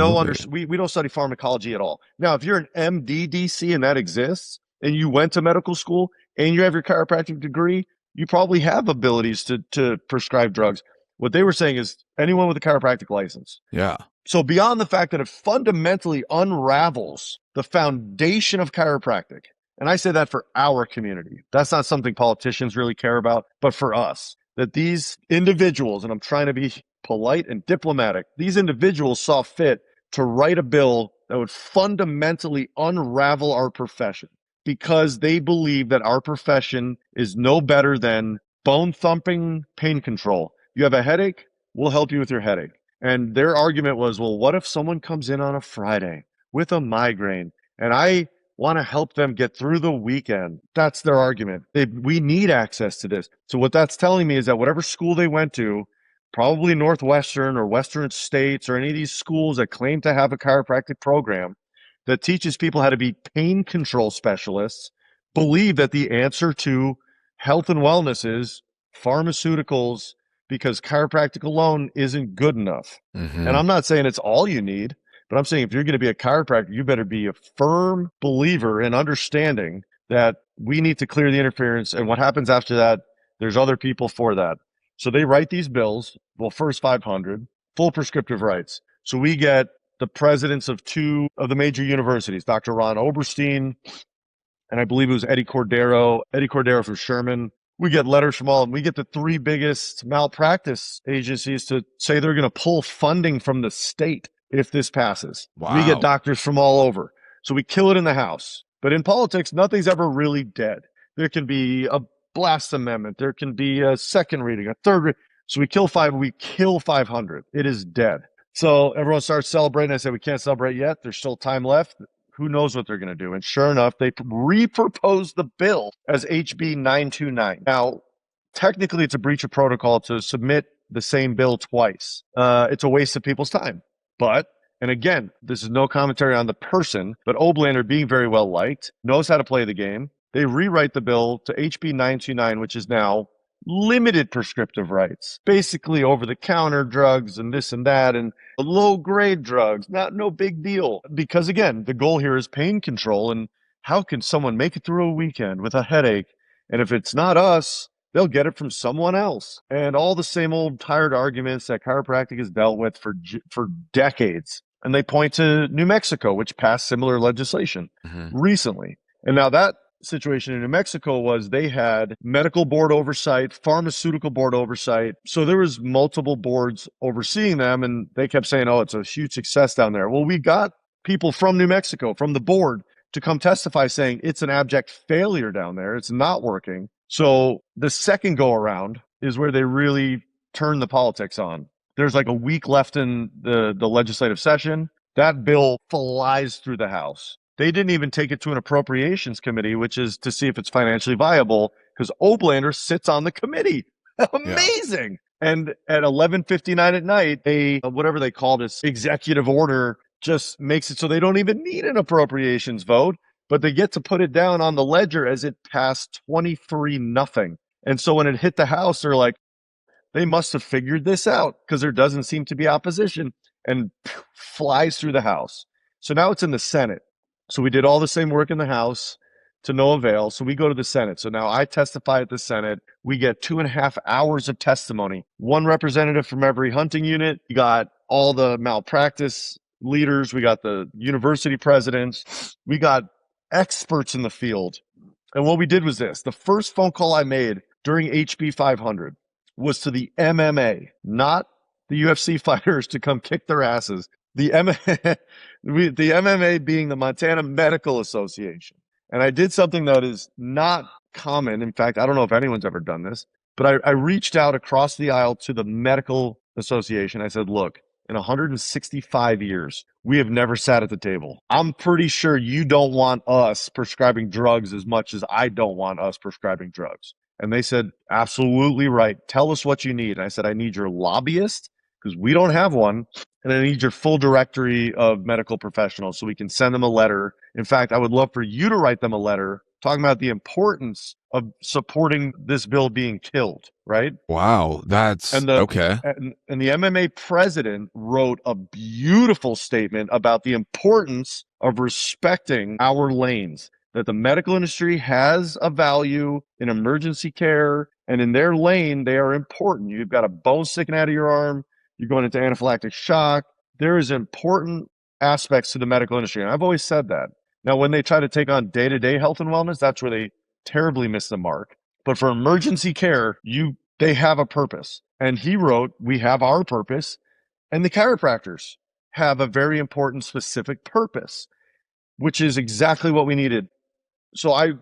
we don't study pharmacology at all. Now, if you're an MD-DC and that exists, and you went to medical school and you have your chiropractic degree, you probably have abilities to prescribe drugs. What they were saying is anyone with a chiropractic license. Yeah. So beyond the fact that it fundamentally unravels the foundation of chiropractic, and I say that for our community, that's not something politicians really care about, but for us, that these individuals, and I'm trying to be polite and diplomatic, these individuals saw fit to write a bill that would fundamentally unravel our profession because they believe that our profession is no better than bone-thumping pain control. You have a headache, we'll help you with your headache. And their argument was, well, what if someone comes in on a Friday with a migraine and I want to help them get through the weekend? That's their argument. We need access to this. So what that's telling me is that whatever school they went to, probably Northwestern or Western States or any of these schools that claim to have a chiropractic program that teaches people how to be pain control specialists, believe that the answer to health and wellness is pharmaceuticals, because chiropractic alone isn't good enough. Mm-hmm. And I'm not saying it's all you need, but I'm saying if you're going to be a chiropractor, you better be a firm believer in understanding that we need to clear the interference. And what happens after that, there's other people for that. So they write these bills. Well, first 500, full prescriptive rights. So we get the presidents of 2 of the major universities, Dr. Ron Oberstein, and I believe it was Eddie Cordero from Sherman. We get letters from all of them. We get the 3 biggest malpractice agencies to say they're going to pull funding from the state if this passes. Wow. We get doctors from all over. So we kill it in the House. But in politics, nothing's ever really dead. There can be a blast amendment. There can be a second reading, a third reading. So we kill 500. It is dead. So everyone starts celebrating. I said, we can't celebrate yet. There's still time left. Who knows what they're going to do? And sure enough, they re-proposed the bill as HB 929. Now, technically, it's a breach of protocol to submit the same bill twice. It's a waste of people's time. But, and again, this is no commentary on the person, but Oblander, being very well liked, knows how to play the game. They rewrite the bill to HB 929, which is now limited prescriptive rights, basically over-the-counter drugs and this and that, and low-grade drugs, no big deal. Because again, the goal here is pain control, and how can someone make it through a weekend with a headache And if it's not us, they'll get it from someone else. And all the same old tired arguments that chiropractic has dealt with for decades. And they point to New Mexico, which passed similar legislation recently. And now that situation in New Mexico was they had medical board oversight, pharmaceutical board oversight. So there was multiple boards overseeing them, and they kept saying, oh, it's a huge success down there. Well, we got people from New Mexico, from the board, to come testify saying it's an abject failure down there. It's not working. So the second go around is where they really turn the politics on. There's like a week left in the legislative session. That bill flies through the House. They didn't even take it to an appropriations committee, which is to see if it's financially viable, because Oblander sits on the committee. Amazing. Yeah. And at 11:59 at night, whatever they call this executive order just makes it so they don't even need an appropriations vote, but they get to put it down on the ledger as it passed 23-0. And so when it hit the House, they're like, they must have figured this out because there doesn't seem to be opposition, and flies through the House. So now it's in the Senate. So we did all the same work in the House to no avail. So we go to the Senate. So now I testify at the Senate. We get 2.5 hours of testimony. One representative from every hunting unit. We got all the malpractice leaders. We got the university presidents. We got experts in the field. And what we did was this. The first phone call I made during HB 500 was to the MMA, not the UFC fighters to come kick their asses. The MMA being the Montana Medical Association. And I did something that is not common. In fact, I don't know if anyone's ever done this, but I reached out across the aisle to the Medical Association. I said, look, in 165 years, we have never sat at the table. I'm pretty sure you don't want us prescribing drugs as much as I don't want us prescribing drugs. And they said, absolutely right. Tell us what you need. And I said, I need your lobbyist, because we don't have one. And I need your full directory of medical professionals so we can send them a letter. In fact, I would love for you to write them a letter talking about the importance of supporting this bill being killed, right? Wow, that's okay. And the MMA president wrote a beautiful statement about the importance of respecting our lanes, that the medical industry has a value in emergency care, and in their lane, they are important. You've got a bone sticking out of your arm. You're going into anaphylactic shock. There is important aspects to the medical industry. And I've always said that. Now, when they try to take on day-to-day health and wellness, that's where they terribly miss the mark. But for emergency care, they have a purpose. And he wrote, we have our purpose, and the chiropractors have a very important specific purpose, which is exactly what we needed. So I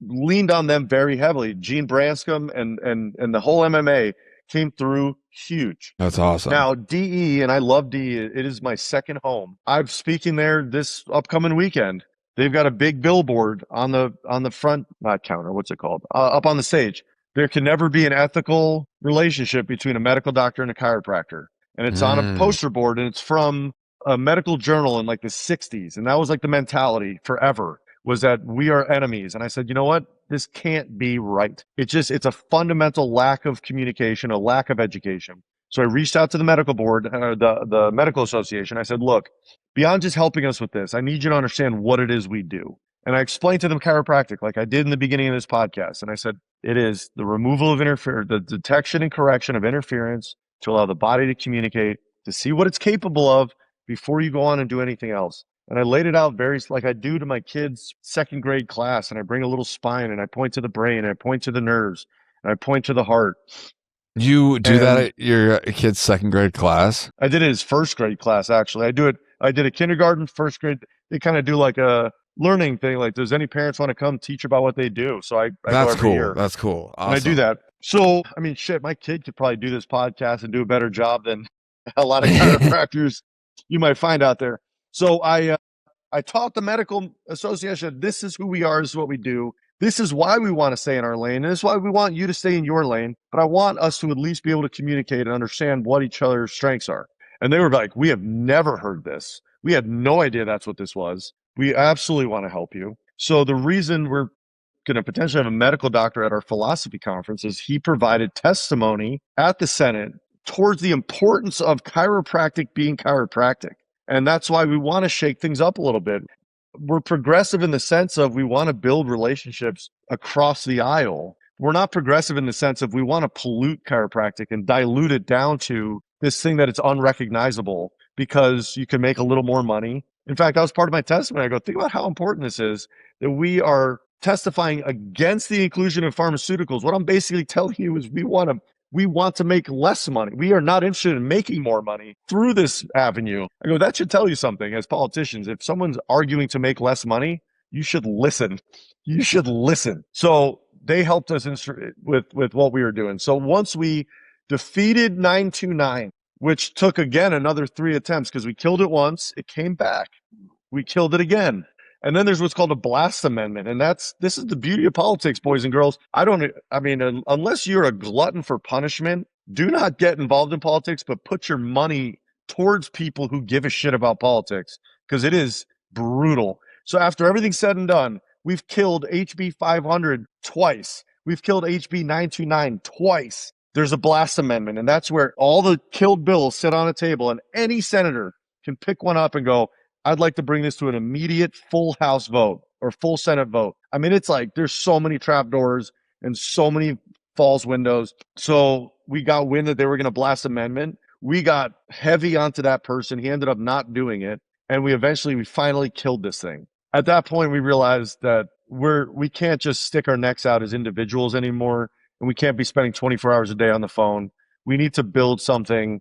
leaned on them very heavily. Gene Branscombe and the whole MMA came through huge. That's awesome. Now, DE, and I love DE. It is my second home. I'm speaking there this upcoming weekend. They've got a big billboard on the front, not counter, what's it called? Up on the stage. There can never be an ethical relationship between a medical doctor and a chiropractor. And it's on a poster board, and it's from a medical journal in like the 60s. And that was like the mentality forever, was that we are enemies. And I said, you know what? This can't be right. It's a fundamental lack of communication, a lack of education. So I reached out to the medical board, the medical association. I said, look, beyond just helping us with this, I need you to understand what it is we do. And I explained to them chiropractic, like I did in the beginning of this podcast. And I said, it is the removal of the detection and correction of interference to allow the body to communicate, to see what it's capable of before you go on and do anything else. And I laid it out very like I do to my kids' second grade class. And I bring a little spine, and I point to the brain, and I point to the nerves, and I point to the heart. You do that at your kid's second grade class? I did it his first grade class, actually. I did a kindergarten, first grade. They kind of do like a learning thing. Like, does any parents want to come teach about what they do? So I go every year. That's cool. Awesome. And I do that. So, I mean, shit, my kid could probably do this podcast and do a better job than a lot of chiropractors you might find out there. So I taught the medical association, this is who we are, this is what we do. This is why we want to stay in our lane. And this is why we want you to stay in your lane. But I want us to at least be able to communicate and understand what each other's strengths are. And they were like, we have never heard this. We had no idea that's what this was. We absolutely want to help you. So the reason we're going to potentially have a medical doctor at our philosophy conference is he provided testimony at the Senate towards the importance of chiropractic being chiropractic. And that's why we want to shake things up a little bit. we're progressive in the sense of we want to build relationships across the aisle. We're not progressive in the sense of we want to pollute chiropractic and dilute it down to this thing that it's unrecognizable because you can make a little more money. In fact, that was part of my testimony. I go, think about how important this is that we are testifying against the inclusion of pharmaceuticals. What I'm basically telling you is we want to make less money. We are not interested in making more money through this avenue. I go, that should tell you something as politicians. If someone's arguing to make less money, you should listen. You should listen. So they helped us with what we were doing. So once we defeated 929, which took again another 3 attempts because we killed it once, it came back. We killed it again. And then there's what's called a blast amendment. And this is the beauty of politics, boys and girls. Unless you're a glutton for punishment, do not get involved in politics, but put your money towards people who give a shit about politics because it is brutal. So after everything's said and done, we've killed HB 500 twice. We've killed HB 929 twice. There's a blast amendment, and that's where all the killed bills sit on a table, and any senator can pick one up and go, I'd like to bring this to an immediate full House vote or full Senate vote. I mean, it's like there's so many trapdoors and so many false windows. So we got wind that they were going to blast amendment. We got heavy onto that person. He ended up not doing it. And we finally killed this thing. At that point, we realized that we can't just stick our necks out as individuals anymore. And we can't be spending 24 hours a day on the phone. We need to build something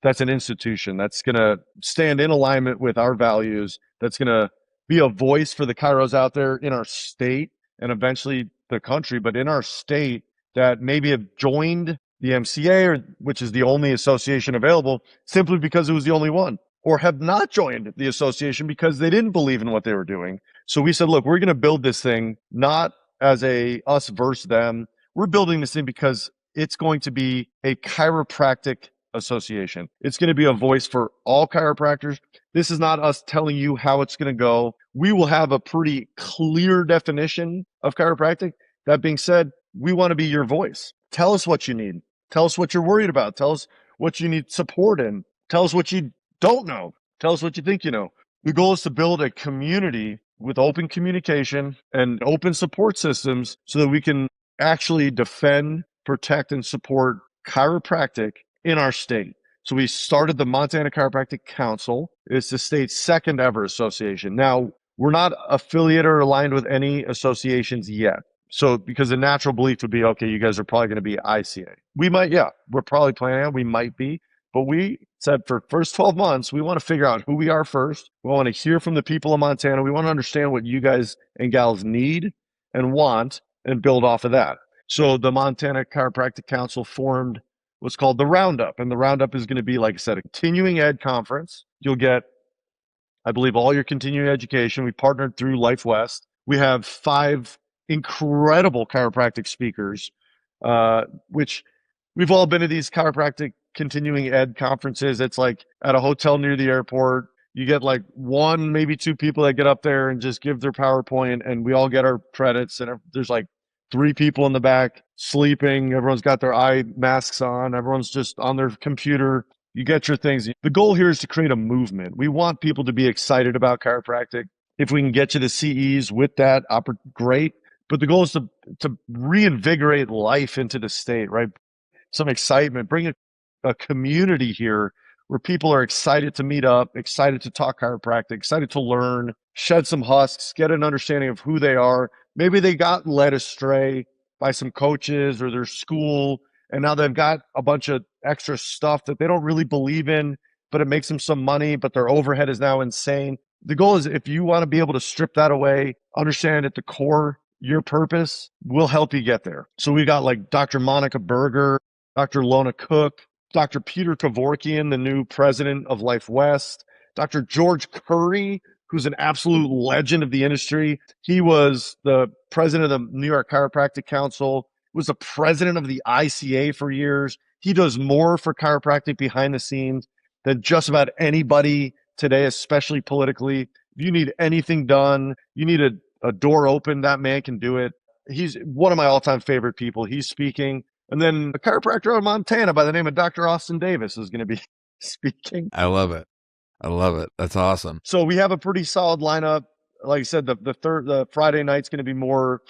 that's an institution that's going to stand in alignment with our values, that's going to be a voice for the chiros out there in our state and eventually the country, but in our state that maybe have joined the MCA, which is the only association available, simply because it was the only one, or have not joined the association because they didn't believe in what they were doing. So we said, look, we're going to build this thing not as a us versus them. We're building this thing because it's going to be a chiropractic association. It's going to be a voice for all chiropractors. This is not us telling you how it's going to go. We will have a pretty clear definition of chiropractic. That being said, we want to be your voice. Tell us what you need. Tell us what you're worried about. Tell us what you need support in. Tell us what you don't know. Tell us what you think you know. The goal is to build a community with open communication and open support systems so that we can actually defend, protect, and support chiropractic in our state. So we started the Montana Chiropractic Council. It's the state's second ever association. Now, we're not affiliated or aligned with any associations yet. So because the natural belief would be, okay, you guys are probably going to be ICA. We might, yeah, we're probably planning on, we might be. But we said for first 12 months, we want to figure out who we are first. We want to hear from the people of Montana. We want to understand what you guys and gals need and want and build off of that. So the Montana Chiropractic Council formed what's called the Roundup. And the Roundup is going to be, like I said, a continuing ed conference. You'll get, I believe, all your continuing education. We partnered through Life West. We have 5 incredible chiropractic speakers, which we've all been to these chiropractic continuing ed conferences. It's like at a hotel near the airport. You get like 1, maybe 2 people that get up there and just give their PowerPoint, and we all get our credits. And there's like 3 people in the back sleeping. Everyone's got their eye masks on. Everyone's just on their computer. You get your things. The goal here is to create a movement. We want people to be excited about chiropractic. If we can get you to CEs with that, great. But the goal is to reinvigorate life into the state, right? Some excitement, bring a community here where people are excited to meet up, excited to talk chiropractic, excited to learn, shed some husks, get an understanding of who they are. Maybe they got led astray by some coaches or their school, and now they've got a bunch of extra stuff that they don't really believe in, but it makes them some money, but their overhead is now insane. The goal is, if you want to be able to strip that away, understand at the core your purpose, will help you get there. So we got like Dr. Monica Berger, Dr. Lona Cook, Dr. Peter Kevorkian, the new president of Life West, Dr. George Curry, who's an absolute legend of the industry. He was the president of the New York Chiropractic Council, was the president of the ICA for years. He does more for chiropractic behind the scenes than just about anybody today, especially politically. If you need anything done, you need a door open, that man can do it. He's one of my all-time favorite people. He's speaking. And then a chiropractor out of Montana by the name of Dr. Austin Davis is going to be speaking. I love it. I love it. That's awesome. So we have a pretty solid lineup. like I said, the Friday night's going to be more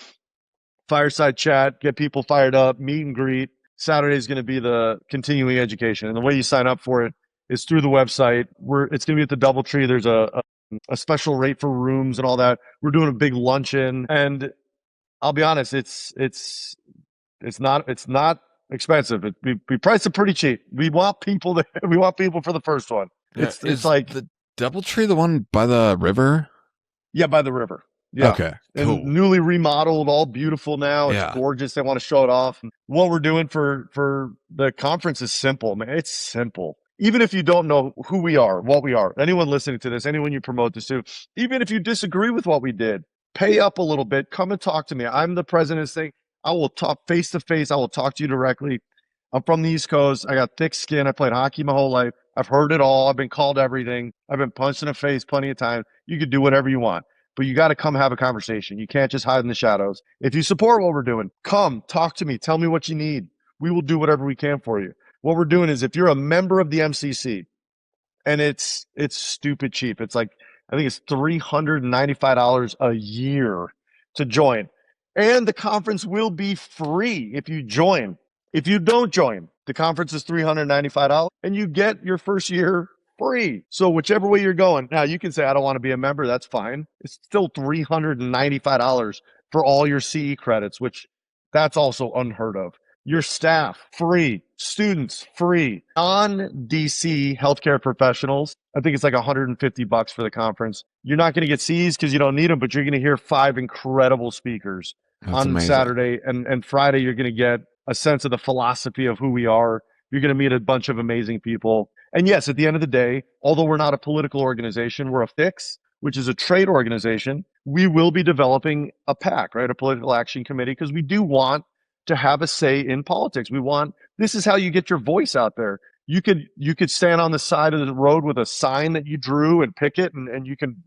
fireside chat, get people fired up, meet and greet. Saturday is going to be the continuing education. And the way you sign up for it is through the website. It's going to be at the DoubleTree. There's a special rate for rooms and all that. We're doing a big luncheon, and I'll be honest, it's not expensive. We price it pretty cheap. We want people for the first one. Yeah. It's like the DoubleTree, the one by the river. Yeah, by the river. Yeah. Okay, cool. And newly remodeled, all beautiful now. It's gorgeous. They want to show it off. What we're doing for the conference is simple, man. It's simple. Even if you don't know who we are, what we are, anyone listening to this, anyone you promote this to, even if you disagree with what we did, pay up a little bit. Come and talk to me. I'm the president of this thing. I will talk face to face. I will talk to you directly. I'm from the East Coast. I got thick skin. I played hockey my whole life. I've heard it all. I've been called everything. I've been punched in the face plenty of times. You could do whatever you want, but you got to come have a conversation. You can't just hide in the shadows. If you support what we're doing, come talk to me. Tell me what you need. We will do whatever we can for you. What we're doing is, if you're a member of the MCC, and it's stupid cheap. It's like, I think it's $395 a year to join. And the conference will be free if you join. If you don't join, the conference is $395 and you get your first year free. So whichever way you're going, now you can say, I don't want to be a member. That's fine. It's still $395 for all your CE credits, which that's also unheard of. Your staff, free. Students, free. Non-DC healthcare professionals, I think it's like $150 for the conference. You're not going to get Cs because you don't need them, but you're going to hear 5 incredible speakers. That's on amazing. Saturday and Friday. You're going to get a sense of the philosophy of who we are. You're going to meet a bunch of amazing people. And yes, at the end of the day, although we're not a political organization, we're a FIX, which is a trade organization. We will be developing a PAC, right? A political action committee, because we do want to have a say in politics. This is how you get your voice out there. You could stand on the side of the road with a sign that you drew and picket, and you can,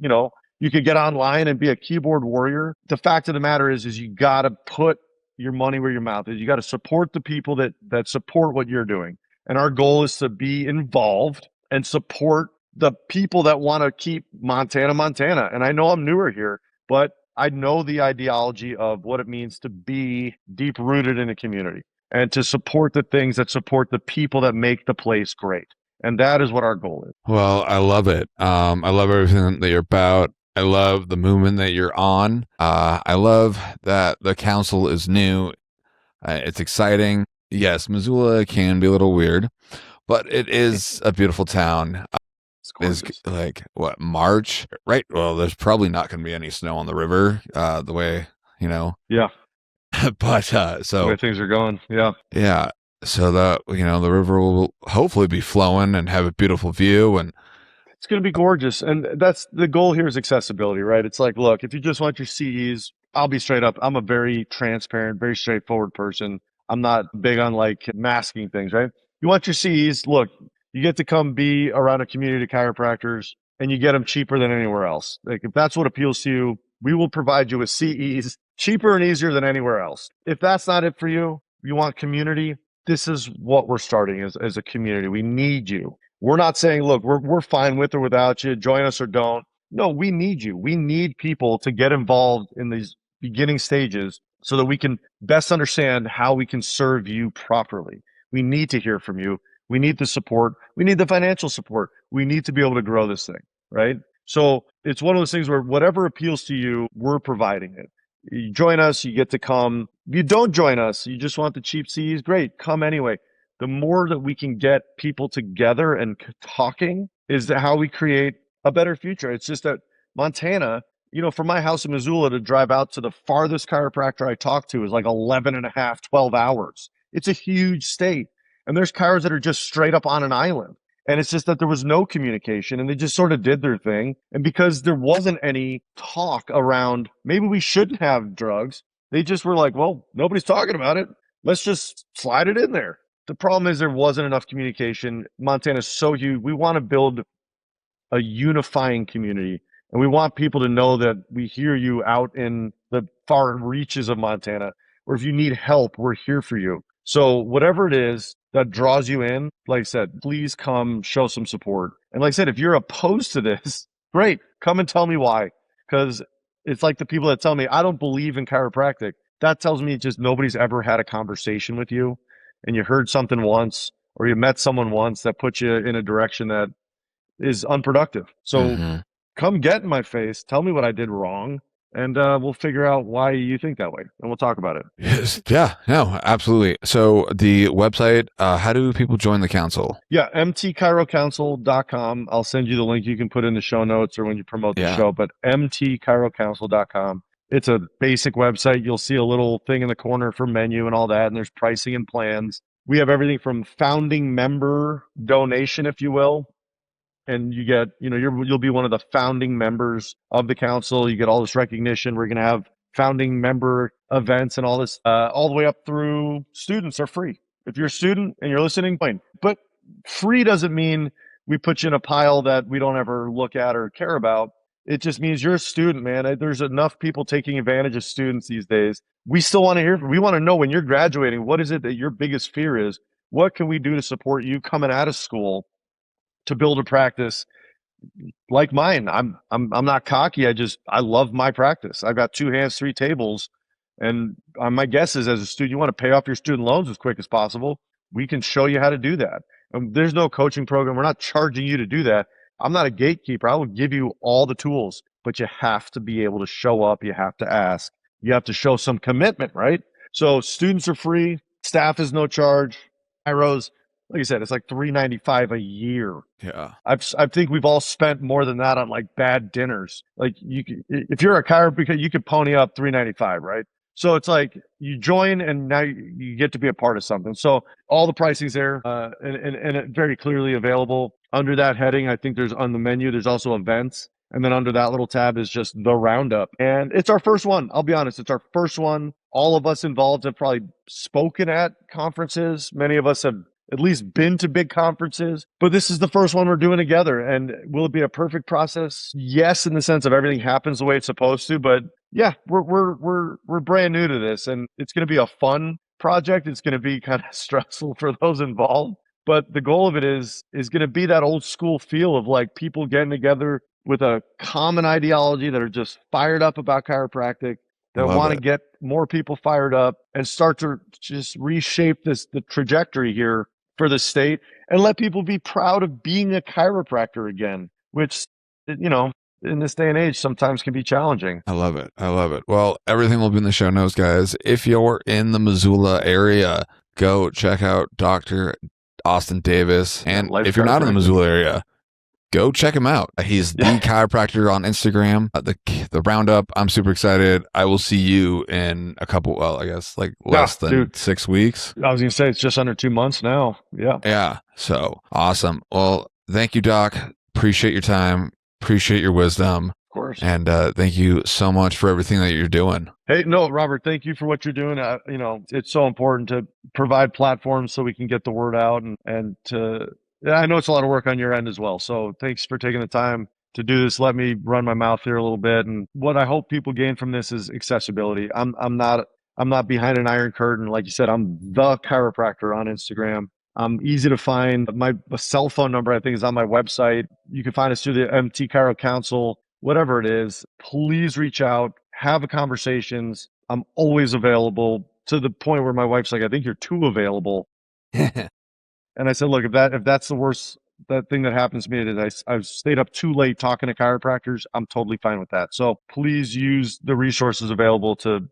you could get online and be a keyboard warrior. The fact of the matter is you got to put your money where your mouth is. You got to support the people that support what you're doing. And our goal is to be involved and support the people that want to keep Montana, Montana. And I know I'm newer here, but I know the ideology of what it means to be deep rooted in a community and to support the things that support the people that make the place great. And that is what our goal is. Well, I love it. I love everything that you're about. I love the movement that you're on. I love that the council is new. It's exciting. Yes, Missoula can be a little weird, but it is a beautiful town. It's like, what, March, right? Well, there's probably not going to be any snow on the river, the way, Yeah. But so the way things are going. Yeah. Yeah. So the river will hopefully be flowing and have a beautiful view, and it's going to be gorgeous. And that's the goal here, is accessibility, right? It's like, look, if you just want your CEs, I'll be straight up. I'm a very transparent, very straightforward person. I'm not big on masking things, right? You want your CEs, look, you get to come be around a community of chiropractors, and you get them cheaper than anywhere else. Like, if that's what appeals to you, we will provide you with CEs cheaper and easier than anywhere else. If that's not it for you, you want community, this is what we're starting as a community. We need you. We're not saying, look, we're fine with or without you, join us or don't. No, we need you. We need people to get involved in these beginning stages so that we can best understand how we can serve you properly. We need to hear from you. We need the support. We need the financial support. We need to be able to grow this thing, right? So it's one of those things where whatever appeals to you, we're providing it. You join us, you get to come. If you don't join us, you just want the cheap CEs, great, come anyway. The more that we can get people together and talking is how we create a better future. It's just that Montana, from my house in Missoula to drive out to the farthest chiropractor I talk to is like 11 and a half, 12 hours. It's a huge state. And there's chiros that are just straight up on an island. And it's just that there was no communication and they just sort of did their thing. And because there wasn't any talk around, maybe we shouldn't have drugs, they just were like, well, nobody's talking about it. Let's just slide it in there. The problem is there wasn't enough communication. Montana's so huge. We want to build a unifying community. And we want people to know that we hear you out in the far reaches of Montana. Or if you need help, we're here for you. So whatever it is that draws you in, like I said, please come show some support. And like I said, if you're opposed to this, great. Come and tell me why. because it's like the people that tell me I don't believe in chiropractic. That tells me just nobody's ever had a conversation with you, and you heard something once, or you met someone once that put you in a direction that is unproductive. So come get in my face, tell me what I did wrong, and we'll figure out why you think that way, and we'll talk about it. Yes. Yeah, no, absolutely. So the website, how do people join the council? Yeah, mtchirocouncil.com. I'll send you the link. You can put in the show notes or when you promote the show, but mtchirocouncil.com. It's a basic website. You'll see a little thing in the corner for menu and all that, and there's pricing and plans. We have everything from founding member donation, if you will, and you get, you'll be one of the founding members of the council. You get all this recognition. We're going to have founding member events and all this, all the way up through students are free. If you're a student and you're listening, fine. But free doesn't mean we put you in a pile that we don't ever look at or care about. It just means you're a student, man. There's enough people taking advantage of students these days. We still want to hear, we want to know when you're graduating, what is it that your biggest fear is? What can we do to support you coming out of school to build a practice like mine? I'm not cocky. I love my practice. I've got 2 hands, 3 tables. And my guess is, as a student, you want to pay off your student loans as quick as possible. We can show you how to do that. There's no coaching program. We're not charging you to do that. I'm not a gatekeeper. I will give you all the tools, but you have to be able to show up. You have to ask. You have to show some commitment, right? So students are free. Staff is no charge. Chiros, like I said, it's like $395 a year. Yeah. I think we've all spent more than that on like bad dinners. Like if you're a chiropractor, you could pony up $395, right? So it's like you join and now you get to be a part of something. So all the pricing's there, and it very clearly available under that heading. I think there's on the menu, there's also events. And then under that little tab is just the Roundup. And it's our first one. I'll be honest. It's our first one. All of us involved have probably spoken at conferences. Many of us have at least been to big conferences, but this is the first one we're doing together. And will it be a perfect process? Yes, in the sense of everything happens the way it's supposed to, but yeah, we're brand new to this, and it's going to be a fun project. It's going to be kind of stressful for those involved, but the goal of it is going to be that old school feel of like people getting together with a common ideology that are just fired up about chiropractic, that want to get more people fired up and start to just reshape the trajectory here for the state and let people be proud of being a chiropractor again, which, in this day and age sometimes can be challenging. I love it. Well, everything will be in the show notes, guys. If you're in the Missoula area, go check out Dr. Austin Davis. And if you're not in the Missoula area, go check him out. He's the chiropractor on Instagram. The Roundup. I'm super excited. I will see you in a couple, less than 6 weeks. I was going to say it's just under 2 months now. Yeah. Yeah. So awesome. Well, thank you, Doc. Appreciate your time. Appreciate your wisdom. Of course. And thank you so much for everything that you're doing. Hey, no, Robert, thank you for what you're doing. It's so important to provide platforms so we can get the word out and to, I know it's a lot of work on your end as well. So thanks for taking the time to do this. Let me run my mouth here a little bit. And what I hope people gain from this is accessibility. I'm not behind an iron curtain. Like you said, I'm the chiropractor on Instagram. I'm easy to find. My cell phone number, I think, is on my website. You can find us through the MT Chiro Council, whatever it is. Please reach out, have conversations. I'm always available, to the point where my wife's like, I think you're too available. And I said, look, if that's the worst that thing that happens to me, is I've stayed up too late talking to chiropractors, I'm totally fine with that. So please use the resources available to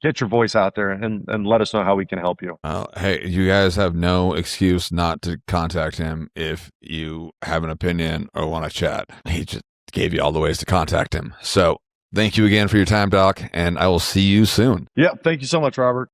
get your voice out there and let us know how we can help you. Hey, you guys have no excuse not to contact him if you have an opinion or want to chat. He just gave you all the ways to contact him. So thank you again for your time, Doc, and I will see you soon. Yeah, thank you so much, Robert.